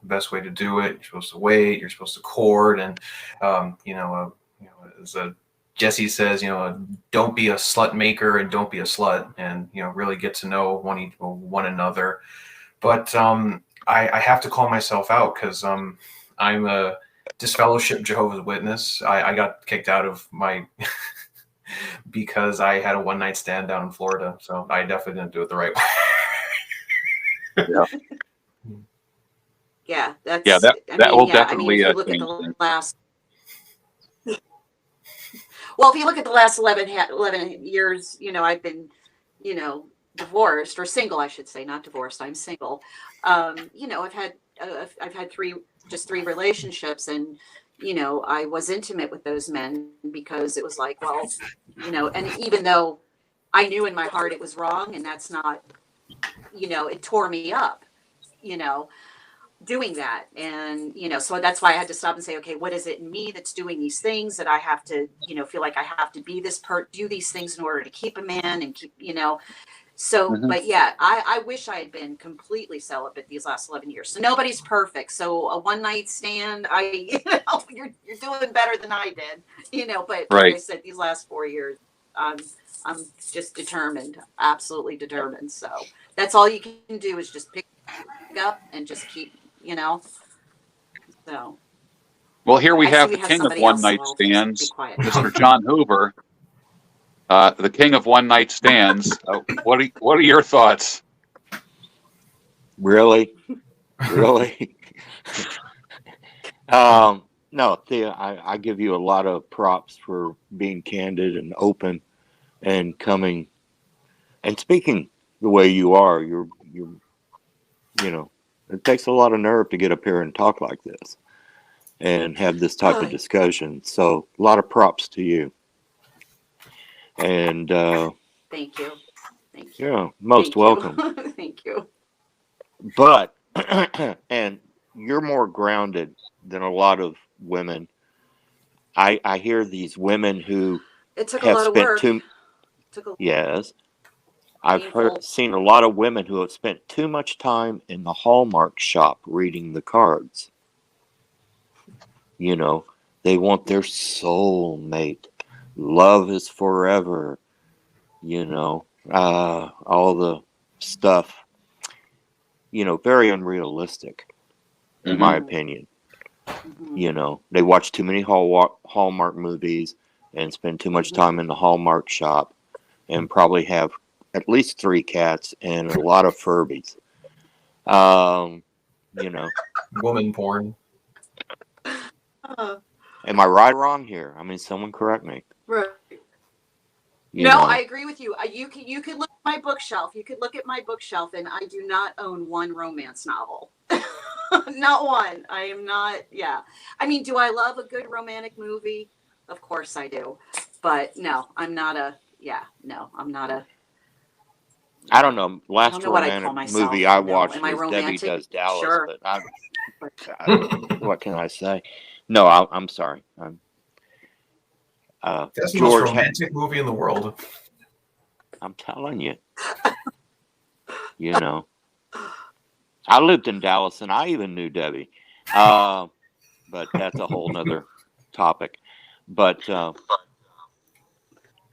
C: best way to do it. You're supposed to wait. You're supposed to court, and as Jesse says, don't be a slut maker and don't be a slut, and really get to know one another. But I have to call myself out because I'm a disfellowship Jehovah's Witness. I got kicked out of my because I had a one night stand down in Florida, so I definitely didn't do it the right way.
A: Yeah,
B: Yeah,
A: yeah,
B: that's,
A: that
B: I
A: that
B: mean,
A: will
B: yeah, I mean,
A: definitely
B: if you look at
A: change
B: the
A: things.
B: last, well, if you look at the last 11 years, I've been, divorced or single, I should say, not divorced. I'm single. I've had three relationships, and I was intimate with those men because it was like, well, and even though I knew in my heart it was wrong, and that's not, it tore me up, you know, doing that. And, so that's why I had to stop and say, okay, what is it in me that's doing these things that I have to, feel like I have to be do these things in order to keep a man and keep, so,
A: Hmm.
B: but yeah, I wish I had been completely celibate these last 11 years. So nobody's perfect. So a one night stand, you're doing better than I did, but like I
A: Right.
B: said, these last 4 years, I'm, I'm just determined, absolutely determined. So that's all you can do is just pick up and just keep, so
A: Well, here we
B: I see
A: have
B: we
A: the
B: have
A: king of
B: somebody
A: one
B: else, so
A: night
B: I'll just be
A: stands,
B: quiet.
A: Mr. John Hoover, the king of one night stands. What are your thoughts?
D: Really? Really? No, Thea, I give you a lot of props for being candid and open and coming and speaking the way you are. It takes a lot of nerve to get up here and talk like this and have this type of
B: Oh,
D: discussion. So a lot of props to you. And
B: thank you. Thank you.
D: yeah, most
B: Thank you.
D: welcome.
B: Thank you.
D: But and you're more grounded than a lot of women. I hear these women who
B: It took a
D: have
B: lot of
D: spent
B: work.
D: too,
B: Took a
D: yes, I've
B: painful.
D: seen a lot of women who have spent too much time in the Hallmark shop reading the cards. You know, they want their soulmate. Love is forever. All the stuff. Very unrealistic, in
A: Hmm.
D: my
B: Mhm,
D: opinion.
B: mhm,
D: They watch too many Hallmark movies and spend too much
B: mhm.
D: time in the Hallmark shop and probably have at least 3 cats and a lot of Furbies. Um, you know,
C: Woman porn.
B: Uh,
D: am I right or wrong here? I mean, someone correct me.
B: right.
D: You
B: No, I
D: know,
B: agree with you. You could look at my bookshelf. You could look at my bookshelf, and I do not own one romance novel. Not one. I am not. Yeah. I mean, do I love a good romantic movie? Of course I do. But no, I'm not a. Yeah. No, I'm not a.
D: I don't
B: Yeah.
D: know.
B: I don't
D: Last
B: know what I'd call
D: romantic movie
B: myself.
D: I
B: No.
D: watched
B: Am I
D: was Debbie
B: romantic?
D: Does Dallas,
B: Sure.
D: but
B: But
D: what can I say? No, I'm sorry.
C: That's the most
D: George,
C: romantic movie in the world.
D: I'm telling you, you know, I lived in Dallas and I even knew Debbie. Uh, but that's a whole nother topic. But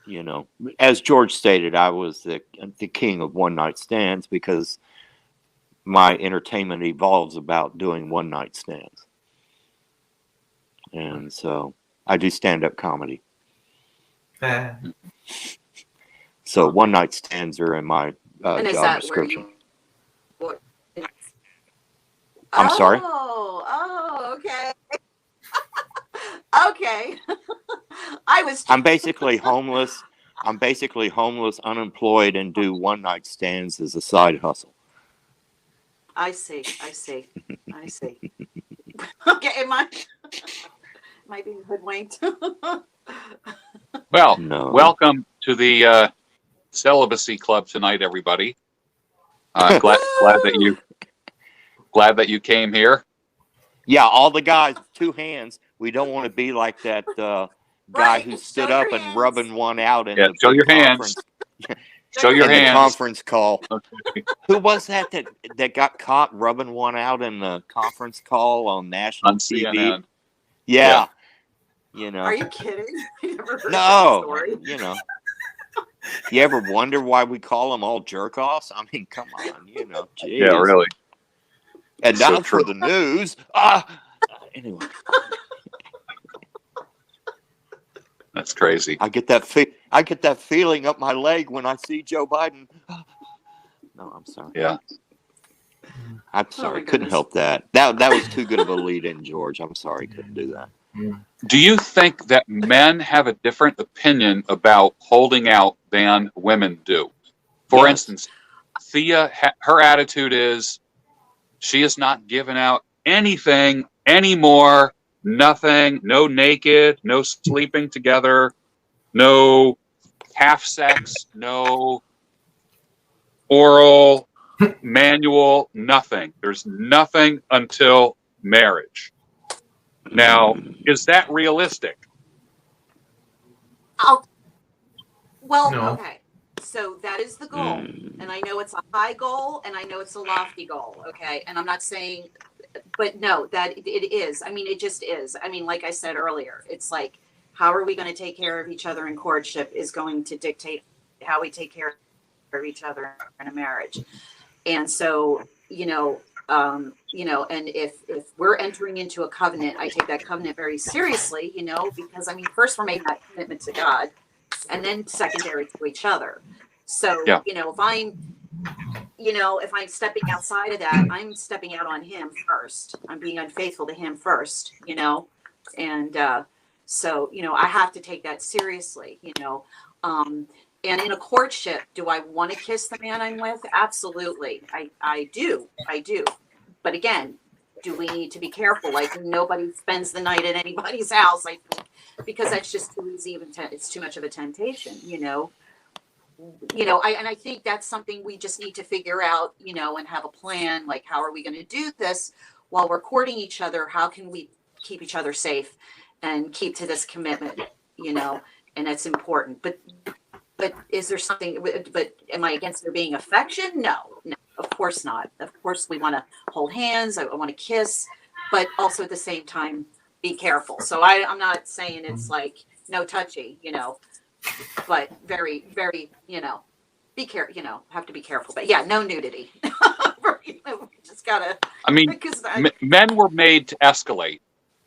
D: you know, as George stated, I was the king of one night stands because my entertainment evolves about doing one night stands, and so I do stand up comedy.
C: Eh.
D: So one night stands are in my
B: and is
D: job
B: that where
D: description.
B: you? What,
D: I'm sorry.
B: oh, okay. Okay. I was.
D: I'm basically homeless. I'm basically homeless, unemployed, and do one night stands as a side hustle.
B: I see. I see. I see. Okay. Am I being hoodwinked?
A: Well,
D: No.
A: welcome to the celibacy club tonight, everybody.
B: Woo!
A: Glad that you came here.
D: Yeah, all the guys, 2 hands. We don't want to be like guy
B: Right.
D: who
B: Show
D: stood
B: your
D: up and
B: hands.
D: rubbing one out in
A: Yeah,
D: the
A: show your
D: conference
A: hands. Show your
D: in the
A: hands.
D: conference call.
A: Okay.
D: Who was that got caught rubbing one out in the conference call on national
A: On
D: TV?
A: CNN.
D: Yeah, you know.
B: Are you kidding? I never heard that
D: No,
B: story.
D: you know. You ever wonder why we call them all jerk offs? I mean, come on, you know.
A: Yeah,
D: Jeez.
A: really.
D: And
A: So
D: now for
A: true.
D: the news. Anyway,
A: That's crazy.
D: I get that feeling up my leg when I see Joe Biden. No, I'm sorry.
A: Yeah.
D: I'm
B: Oh
D: sorry.
B: my
D: Couldn't
B: goodness.
D: help that. That was too good of a lead in, George. I'm sorry. Couldn't do that.
A: Do you think that men have a different opinion about holding out than women do? For
D: Yes.
A: instance, Thea, her attitude is she is not giving out anything anymore. Nothing. No naked. No sleeping together. No half sex. No oral, manual. Nothing. There's nothing until marriage. Now, is that realistic?
B: Well,
C: No.
B: okay. So that is the goal.
D: Mm.
B: And I know it's a high goal and I know it's a lofty goal. Okay. And I'm not saying, but no, that it is. I mean, it just is. I mean, like I said earlier, it's like, how are we going to take care of each other in courtship is going to dictate how we take care of each other in a marriage. And so, and if we're entering into a covenant, I take that covenant very seriously, because I mean, first we're making that commitment to God, and then secondary to each other. So,
A: Yeah.
B: if I'm stepping outside of that, I'm stepping out on him first. I'm being unfaithful to him first, and so, I have to take that seriously, and in a courtship, do I want to kiss the man I'm with? Absolutely. I do. But again, do we need to be careful? Like nobody spends the night at anybody's house, I think, because that's just too easy. It's too much of a temptation, I think that's something we just need to figure out, and have a plan. Like, how are we going to do this while we're courting each other? How can we keep each other safe and keep to this commitment, and that's important. But is there something, but am I against there being affection? No, of course not. Of course we want to hold hands. I want to kiss, but also at the same time, be careful. So I'm not saying it's like no touchy, but very, very, be careful, have to be careful. But yeah, no nudity. We just gotta.
A: I mean,
B: Because
A: men were made to escalate.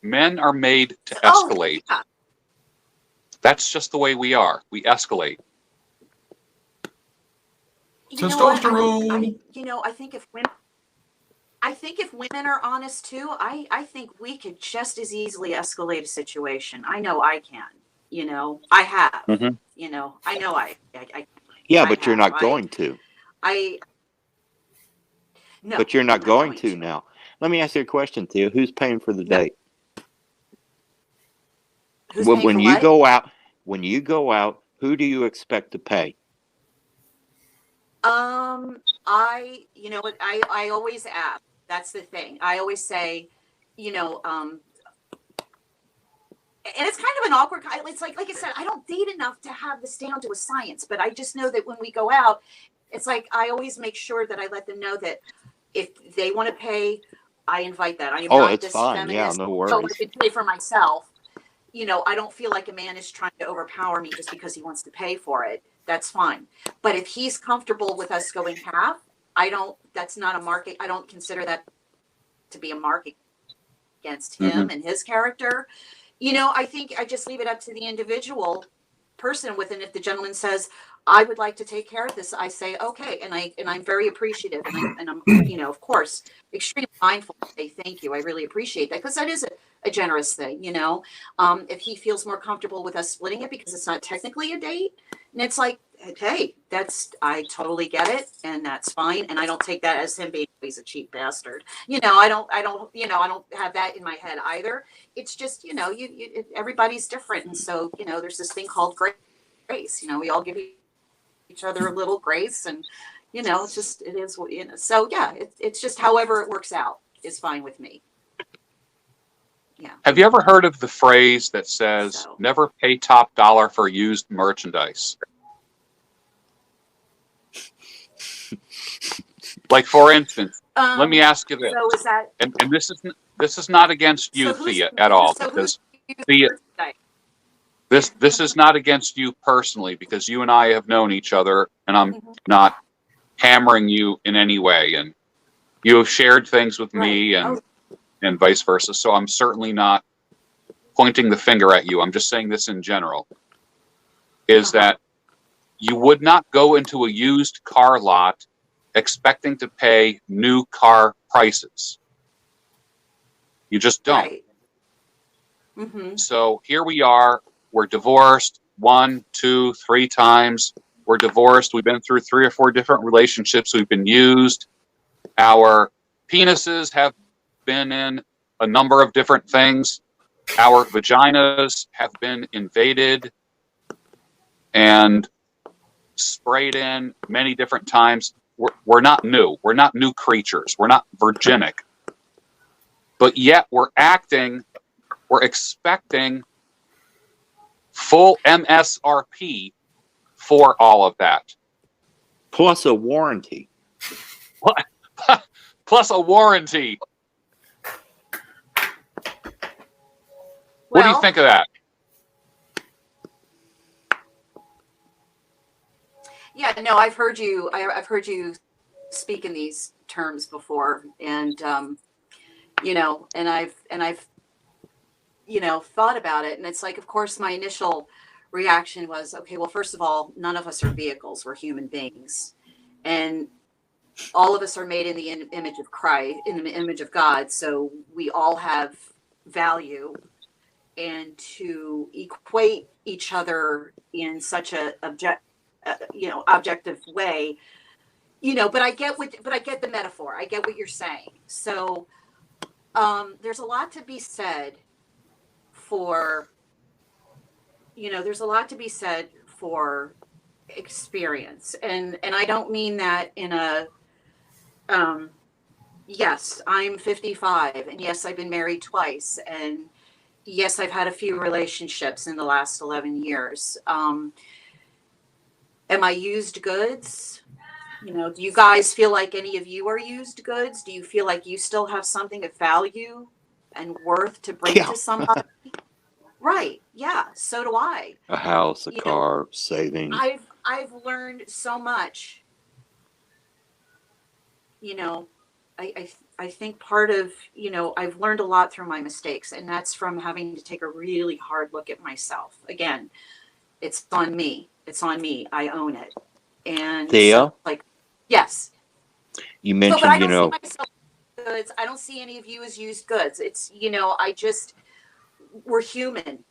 A: Men are made to escalate.
B: Oh, yeah.
A: That's just the way we are. We escalate.
C: Testosterone.
B: I think if women are honest too, I think we could just as easily escalate a situation. I know I can. I have.
A: Mhm.
B: I know I
D: Yeah,
B: I
D: but you're
B: have.
D: not going to.
B: No.
D: But you're not
B: I'm
D: going to now. Let me ask you a question, Theo. Who's paying for the
B: No.
D: date?
B: Who's
D: When,
B: paying
D: when
B: for
D: you
B: what?
D: go out, who do you expect to pay?
B: You know what? I always ask. That's the thing. I always say, and it's kind of an awkward. It's like I said, I don't date enough to have this down to a science, but I just know that when we go out, it's like I always make sure that I let them know that if they want to pay, I invite that. I am not
D: It's
B: this
D: fine. Yeah,
B: feminist.
D: no
B: So
D: worries.
B: I can pay for myself. I don't feel like a man is trying to overpower me just because he wants to pay for it. That's fine. But if he's comfortable with us going half, that's not a market. I don't consider that to be a market against him and his character. I think I just leave it up to the individual person with, and if the gentleman says, I would like to take care of this, I say, okay. And I'm very appreciative. And I'm of course, extremely mindful to say thank you. I really appreciate that because that is a generous thing, if he feels more comfortable with us splitting it because it's not technically a date. And it's like, hey, I totally get it. And that's fine. And I don't take that as him being, he's a cheap bastard. I don't have that in my head either. It's just, everybody's different. And so, there's this thing called grace. We all give each other a little grace, and it's just, it is what so yeah, it's just however it works out is fine with me.
A: Have you ever heard of the phrase that says,
B: So.
A: never pay top dollar for used merchandise? Like, for instance, let me ask you this,
B: So is that,
A: and this is not against you,
B: so who's,
A: Thea, at all,
B: so who's
A: because Thea,
B: today?
A: this is not against you personally, because you and I have known each other, and I'm
B: Mhm.
A: not hammering you in any way, and you have shared things with
B: Right.
A: me,
B: Oh,
A: and vice versa. So I'm certainly not pointing the finger at you. I'm just saying this in general, is that you would not go into a used car lot expecting to pay new car prices. You just don't.
B: right. Mm-hmm.
A: So here we are. We're divorced 1, 2, 3 times. We're divorced. We've been through 3 or 4 different relationships. We've been used. Our penises have been in a number of different things. Our vaginas have been invaded and sprayed in many different times. We're not new. We're not new creatures. We're not virginic. But yet we're expecting full MSRP for all of that.
D: Plus a warranty.
A: Plus a warranty. What do you
B: Well,
A: think of that?
B: yeah, no, I've heard you. I've heard you speak in these terms before, and and I've thought about it, and it's like, of course, my initial reaction was, okay, well, first of all, none of us are vehicles; we're human beings, and all of us are made in the image of Christ, in the image of God, so we all have value, and to equate each other in such a objective way, but I get the metaphor. I get what you're saying. So there's a lot to be said for, there's a lot to be said for experience. And I don't mean that in a, yes, I'm 55, and yes, I've been married twice, and yes, I've had a few relationships in the last 11 years. Am I used goods? Do you guys feel like any of you are used goods? Do you feel like you still have something of value and worth to bring
D: Yeah.
B: to somebody? Right. Yeah. So do I.
D: A house, a
B: You know,
D: car, savings.
B: I've learned so much. You know, I think part of, I've learned a lot through my mistakes, and that's from having to take a really hard look at myself. Again, it's on me. It's on me. I own it. And
D: Thea,
B: so, like, yes.
D: you
B: So, but I
D: mentioned,
B: don't see myself as goods. I don't see any of you as used goods. It's, we're human.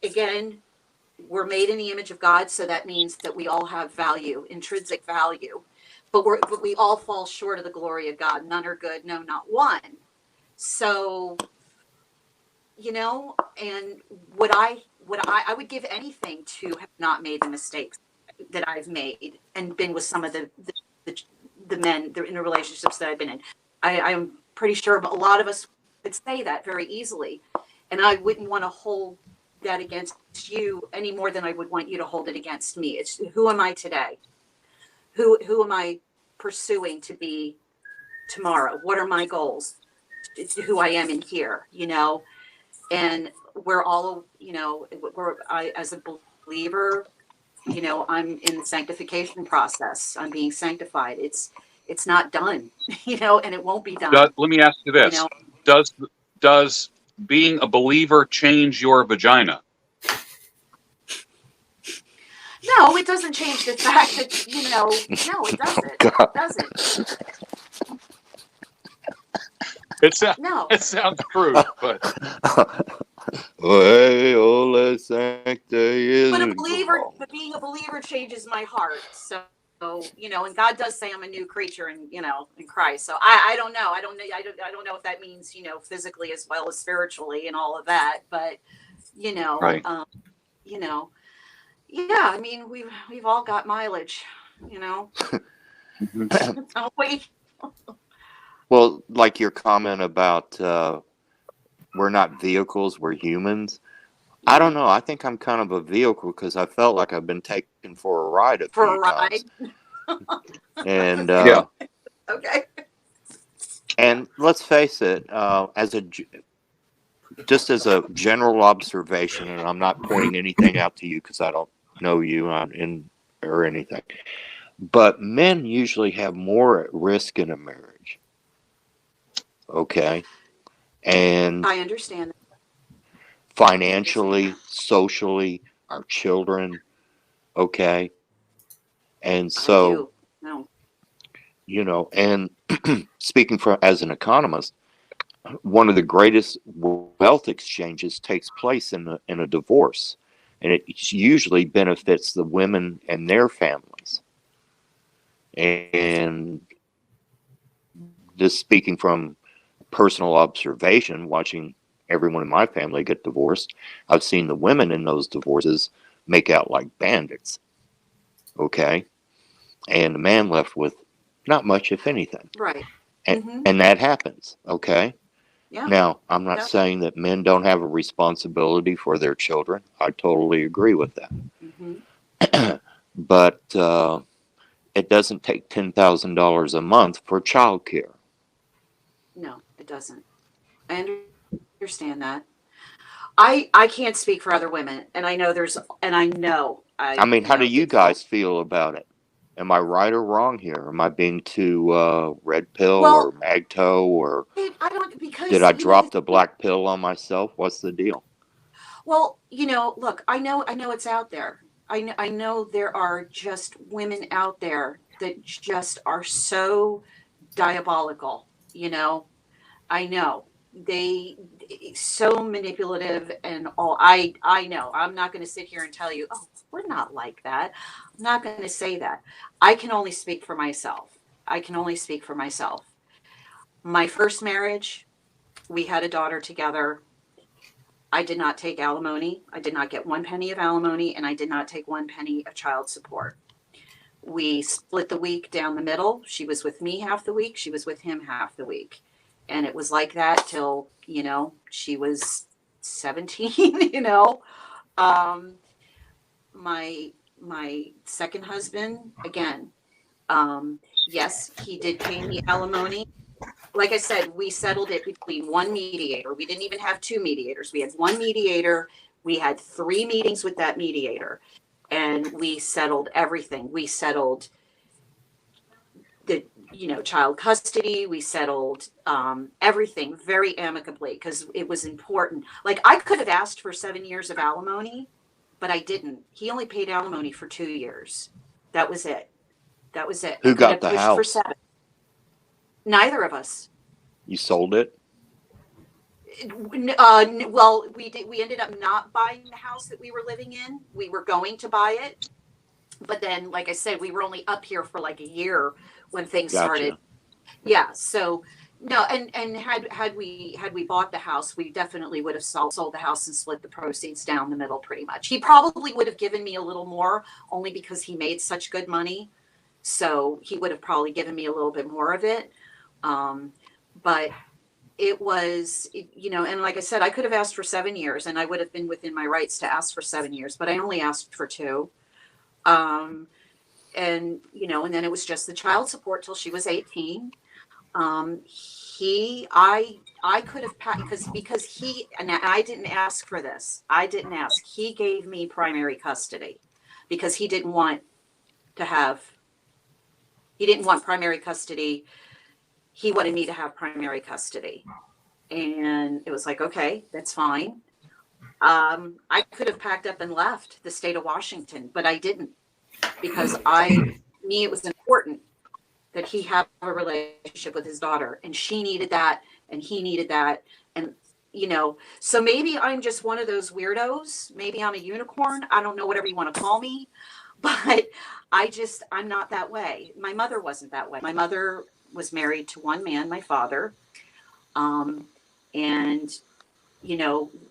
B: Again, we're made in the image of God. So that means that we all have value, intrinsic value, but we all fall short of the glory of God. None are good. No, not one. So, and I would give anything to have not made the mistakes that I've made and been with some of the men in the relationships that I've been in. I'm pretty sure a lot of us would say that very easily. And I wouldn't want to hold that against you any more than I would want you to hold it against me. It's who am I today? Who am I pursuing to be tomorrow? What are my goals? It's who I am in here, and we're all, as a believer, I'm in the sanctification process. I'm being sanctified. It's not done, and it won't be done.
A: Let me ask you this. Does being a believer change your vagina?
B: No, it doesn't change the fact that, no, it doesn't. It doesn't. No.
A: It sounds crude, but
B: But being a believer changes my heart. So, and God does say I'm a new creature in Christ. So I don't know. I don't know if that means, physically as well as spiritually and all of that, but,
A: right.
B: Yeah, I mean, we've all got mileage, Don't we?
D: well, like your comment about we're not vehicles, we're humans. I don't know. I think I'm kind of a vehicle because I felt like I've been taken for a ride a
B: For a
D: few
B: ride.
D: times. And
A: Yeah.
B: Okay.
D: and let's face it, just as a general observation, and I'm not pointing anything out to you because I don't know you or anything, but men usually have more at risk in a marriage. Okay, and
B: I understand.
D: financially, socially, our children. Okay, and
B: I
D: so
B: do. No.
D: and speaking from as an economist, one of the greatest wealth exchanges takes place in a divorce, and it usually benefits the women and their families. And this speaking from personal observation, watching everyone in my family get divorced, I've seen the women in those divorces make out like bandits. Okay, and the man left with not much, if anything,
B: Right.
D: and,
B: Mm-hmm.
D: and that happens. Okay.
B: Yeah.
D: Now, I'm not
B: Yeah.
D: saying that men don't have a responsibility for their children. I totally agree with
B: Mm-hmm.
D: that. But it doesn't take $10,000 a month for childcare.
B: No, it doesn't. I understand that. I can't speak for other women, and I know
D: I mean, how do you
B: it's all
D: guys feel about it? Am I right or wrong here? Am I being too red pill or
B: well.
D: magto, or
B: I don't
D: did
B: because
D: I
B: you know
D: drop the black pill on myself? What's the deal?
B: well, look, I know it's out there. I know there are just women out there that just are so diabolical, you know. I know they so manipulative and all. I know. I'm not going to sit here and tell you, oh, we're not like that. I'm not going to say that. I can only speak for myself. I can only speak for myself. My first marriage, we had a daughter together. I did not take alimony. I did not get one penny of alimony, and I did not take one penny of child support. We split the week down the middle. She was with me half the week. She was with him half the week. And it was like that till, she was 17, Um, my my second husband, again, yes, he did pay me alimony. Like I said, we settled it between one mediator. We didn't even have two mediators. We had one mediator. We had 3 meetings with that mediator, and we settled everything. We settled the child custody. We settled everything very amicably because it was important. Like, I could have asked for 7 years of alimony, but I didn't. He only paid alimony for 2 years. That was it. That was it. I
D: Who
B: could
D: got
B: have
D: the
B: pushed for
D: house?
B: 7. Neither of us.
D: You sold it?
B: Well, we did. We ended up not buying the house that we were living in. We were going to buy it, but then, like I said, we were only up here for like a year when things started.
D: Gotcha.
B: Yeah. So no, and had we bought the house, we definitely would have sold the house and split the proceeds down the middle, pretty much. He probably would have given me a little more, only because he made such good money. So he would have probably given me a little bit more of it. But it was, and like I said, I could have asked for 7 years, and I would have been within my rights to ask for 7 years, but I only asked for 2. And then it was just the child support till she was 18. I could have, because and I didn't ask for this. I didn't ask. He gave me primary custody because he didn't want primary custody. He wanted me to have primary custody. And it was like, okay, that's fine. I could have packed up and left the state of Washington, but I didn't, because it was important that he have a relationship with his daughter, and she needed that, and he needed that. And, so maybe I'm just one of those weirdos. Maybe I'm a unicorn. I don't know, whatever you want to call me, but I'm not that way. My mother wasn't that way. My mother was married to one man, my father. And,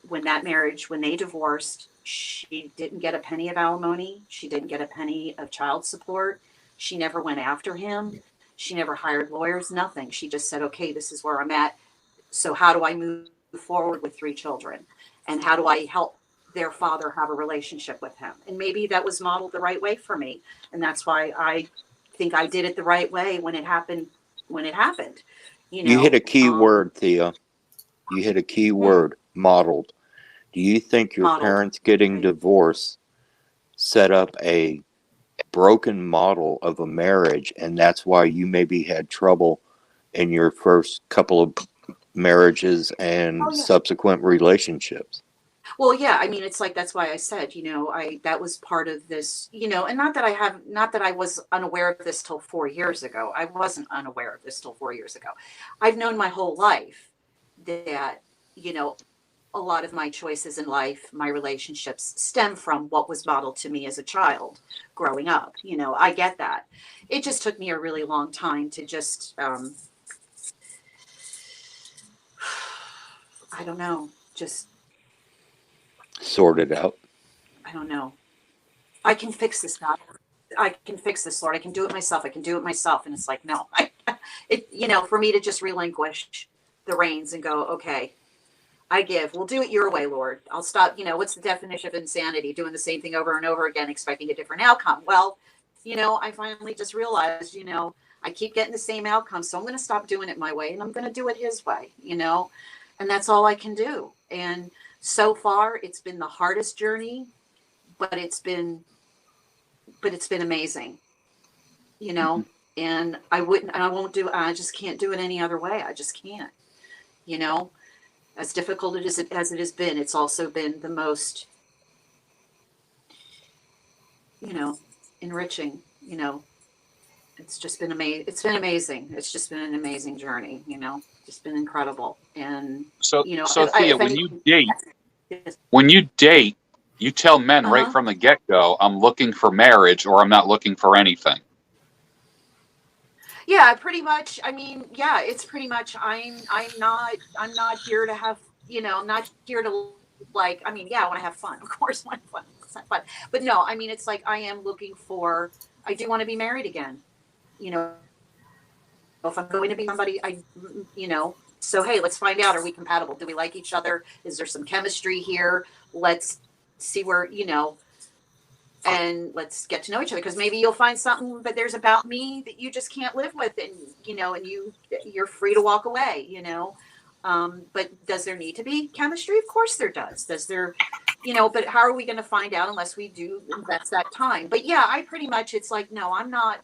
B: when they divorced, she didn't get a penny of alimony. She didn't get a penny of child support. She never went after him. She never hired lawyers, nothing. She just said, okay, this is where I'm at. So how do I move forward with 3 children? And how do I help their father have a relationship with him? And maybe that was modeled the right way for me. And that's why I think I did it the right way when it happened,
D: You hit a key word, Thea. You hit a key word, modeled. Do you think your
B: Modeled.
D: parents getting divorced set up a broken model of a marriage, and that's why you maybe had trouble in your first couple of marriages and
B: Oh, yeah.
D: subsequent relationships?
B: Well, yeah, I mean, it's like, that's why I said, that was part of this, and not that I was unaware of this till 4 years ago. I wasn't unaware of this till 4 years ago. I've known my whole life that, a lot of my choices in life, my relationships stem from what was modeled to me as a child growing up. I get that. It just took me a really long time to just, I don't know, just
D: Sort it out.
B: I don't know. I can fix this, God. I can fix this, Lord. I can do it myself. I can do it myself. And it's like, no, for me to just relinquish the reins and go, okay, I give. We'll do it your way, Lord. I'll stop. What's the definition of insanity? Doing the same thing over and over again, expecting a different outcome. Well, I finally just realized, I keep getting the same outcome. So I'm going to stop doing it my way and I'm going to do it his way, and that's all I can do. And so far, it's been the hardest journey, but it's been amazing, and I just can't do it any other way. I just can't, as difficult as it has been, it's also been the most, enriching, it's just been amazing. It's been amazing. It's just been an amazing journey, just been incredible. And,
A: So,
B: if
A: Thea,
B: anything,
A: when you date, you tell men right
B: uh-huh.
A: from the get-go, I'm looking for marriage or I'm not looking for anything.
B: Yeah, pretty much. I mean, yeah, it's pretty much, I'm not here to have, I'm not here to, like, I mean, yeah, I want to have fun. Of course, I want to have fun. It's not fun. But no, I mean, it's like, I do want to be married again. If I'm going to be somebody, so hey, let's find out, are we compatible? Do we like each other? Is there some chemistry here? Let's see where, and let's get to know each other, because maybe you'll find something that there's about me that you just can't live with, and and you're free to walk away. But does there need to be chemistry? Of course there does. Does there, but how are we going to find out unless we do invest that time? But yeah, I pretty much, it's like, no, I'm not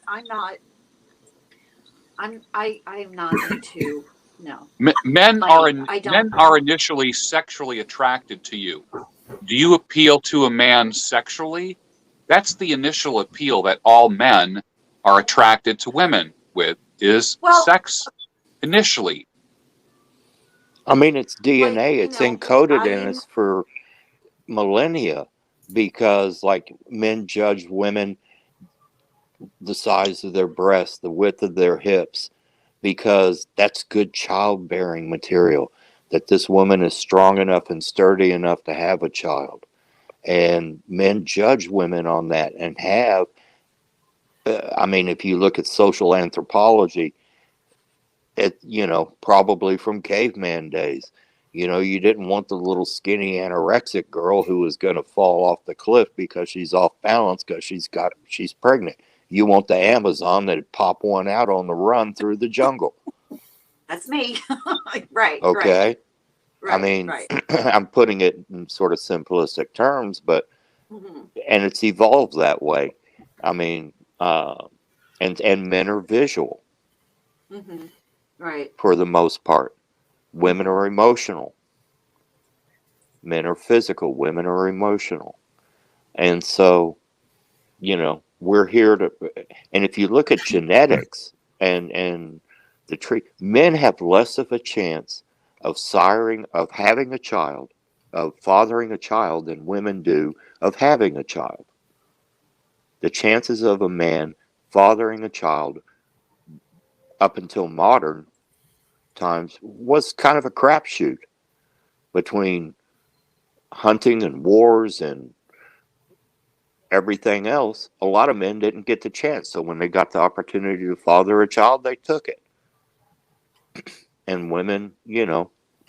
B: into, no.
A: Men
B: I don't.
A: men are initially sexually attracted to you. Do you appeal to a man sexually? That's the initial appeal that all men are attracted to women with, is
B: Well,
A: sex initially.
D: I mean, it's
B: like,
D: DNA. It's encoded in us for millennia, because like men judge women the size of their breasts, the width of their hips, because that's good childbearing material, that this woman is strong enough and sturdy enough to have a child. And men judge women on that and have, I mean, if you look at social anthropology, probably from caveman days, you didn't want the little skinny anorexic girl who was going to fall off the cliff because she's off balance because she's pregnant. You want the Amazon that'd pop one out on the run through the jungle.
B: that's me. Right.
D: Okay.
B: Right.
D: I mean,
B: right.
D: I'm putting it in sort of simplistic terms, but,
B: Mm-hmm.
D: and it's evolved that way. I mean, and men are visual
B: Mm-hmm. Right.
D: for the most part. Women
B: Mm-hmm.
D: are emotional. Men are physical. Women are emotional. And so, we're here to, and if you look at genetics and the tree, men have less of a chance of having a child, of fathering a child than women do of having a child. The chances of a man fathering a child up until modern times was kind of a crapshoot between hunting and wars and everything else. A lot of men didn't get the chance. So when they got the opportunity to father a child, they took it. And women,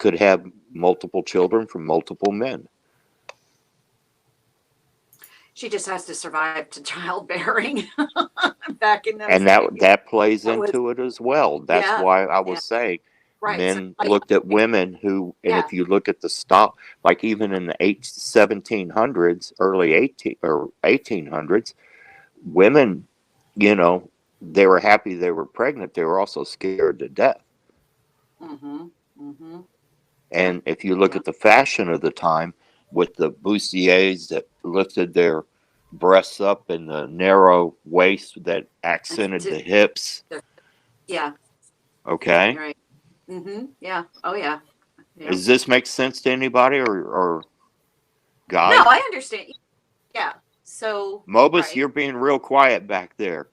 D: could have multiple children from multiple men.
B: She just has to survive to childbearing back in those
D: And
B: days.
D: that plays
B: That was-
D: into it as well. That's
B: Yeah,
D: why I was
B: yeah.
D: saying
B: Right.
D: men
B: So,
D: looked at women who, and
B: Yeah.
D: if you look at the stock, like even in the 1700s, early 1800s, women, you know, they were happy they were pregnant. They were also scared to death.
B: mm-hmm, mm-hmm.
D: And if you look
B: Yeah.
D: at the fashion of the time with the bustiers that lifted their breasts up and the narrow waist that accented the hips,
B: Yeah.
D: okay?
B: Right. Mm-hmm. Yeah. Oh yeah. Yeah.
D: Does this make sense to anybody or guys?
B: No, I understand. Yeah. So.
D: Mobus,
B: Right.
D: you're being real quiet back there.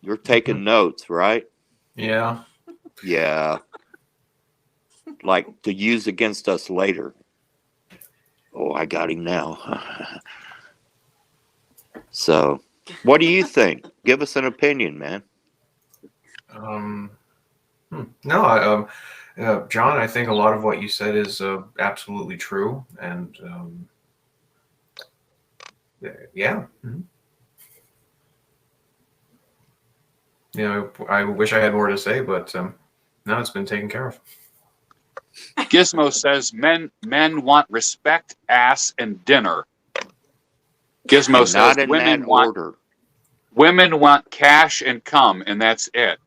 D: You're taking notes, right?
C: Yeah.
D: Yeah. Like to use against us later. Oh, I got him now. So, what do you think? Give us an opinion, man.
C: No, John, I think a lot of what you said is absolutely true, and yeah. Mhm. You know, I wish I had more to say, but no, it's been taken care of.
A: Gizmo says men want respect, ass, and dinner. Gizmo
D: And
A: says
D: not in that order.
A: women want cash and cum, and that's it.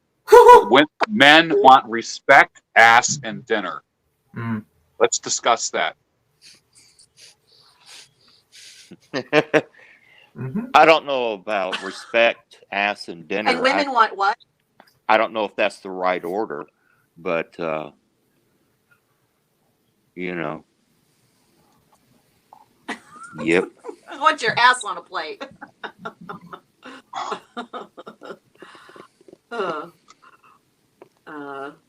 A: But men want respect, ass, and dinner.
C: Mm.
A: Let's discuss that.
C: Mm-hmm.
D: I don't know about respect, ass, and dinner.
B: And women want what?
D: I don't know if that's the right order, but you know. Yep.
B: Want your ass on a plate.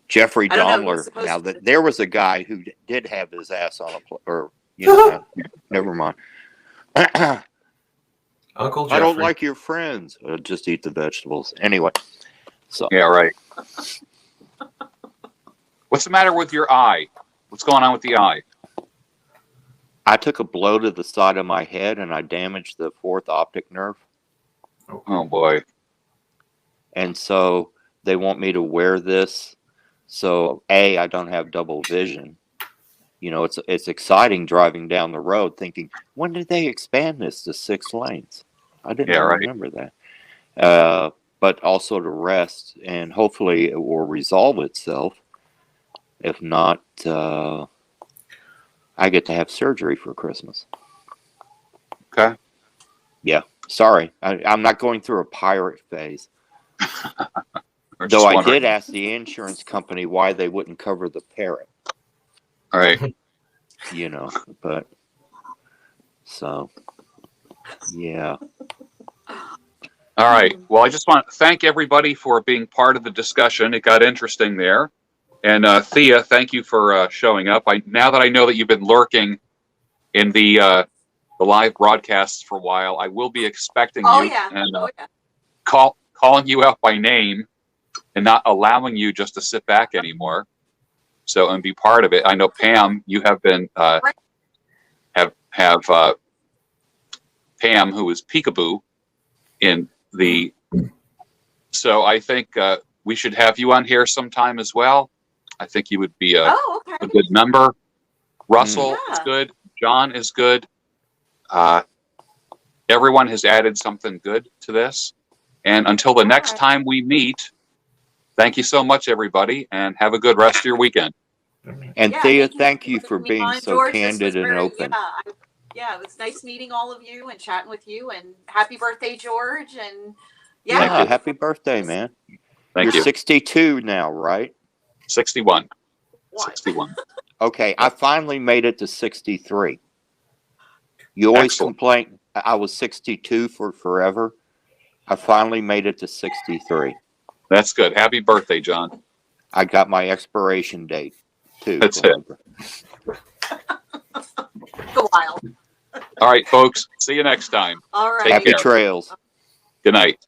D: Jeffrey
B: I don't know, he's
D: Dahmer.
B: supposed
D: Now,
B: to-
D: there was a guy who did have his ass on a plate, or you know, never mind.
C: Uncle Jeffrey.
D: I don't like your friends. Just eat the vegetables anyway. So
A: Yeah, right. What's the matter with your eye? What's going on with the eye?
D: I took a blow to the side of my head and I damaged the fourth optic nerve.
A: Oh boy.
D: And so they want me to wear this. So I don't have double vision. You know, it's exciting driving down the road thinking, when did they expand this to 6 lanes? I didn't remember that. But also to rest, and hopefully it will resolve itself. If not, I get to have surgery for Christmas.
A: Okay.
D: Yeah, sorry. I'm not going through a pirate phase.
A: Or just
D: Though I
A: wondering.
D: did ask the insurance company why they wouldn't cover the parrot.
A: All right.
D: You know, but so yeah.
A: All right. Well, I just want to thank everybody for being part of the discussion. It got interesting there. And Thea, thank you for showing up. Now that I know that you've been lurking in the live broadcasts for a while, I will be expecting
B: Oh,
A: you
B: yeah.
A: and
B: Oh, yeah.
A: calling you out by name and not allowing you just to sit back anymore. So and be part of it. I know Pam, you have been have Pam, who is Peekaboo in the. So I think we should have you on here sometime as well. I think you would be a good member. Russell is good. John is good. Everyone has added something good to this. And until the next time we meet, thank you so much, everybody, and have a good rest of your weekend.
D: And Thea, thank you for being so
B: George,
D: candid and open.
B: Yeah, it was nice meeting all of you and chatting with you. And happy birthday, George. And
D: yeah, happy birthday, man.
A: Thank you.
D: 62 now, right?
A: 61. 61.
D: Okay, I finally made it to 63. You always complain I was 62 for forever. I finally made it to 63.
A: That's good. Happy birthday, John.
D: I got my expiration date, too.
A: That's it.
B: Go wild.
A: All right, folks. See you next time.
B: All right.
D: Happy trails.
A: Good night.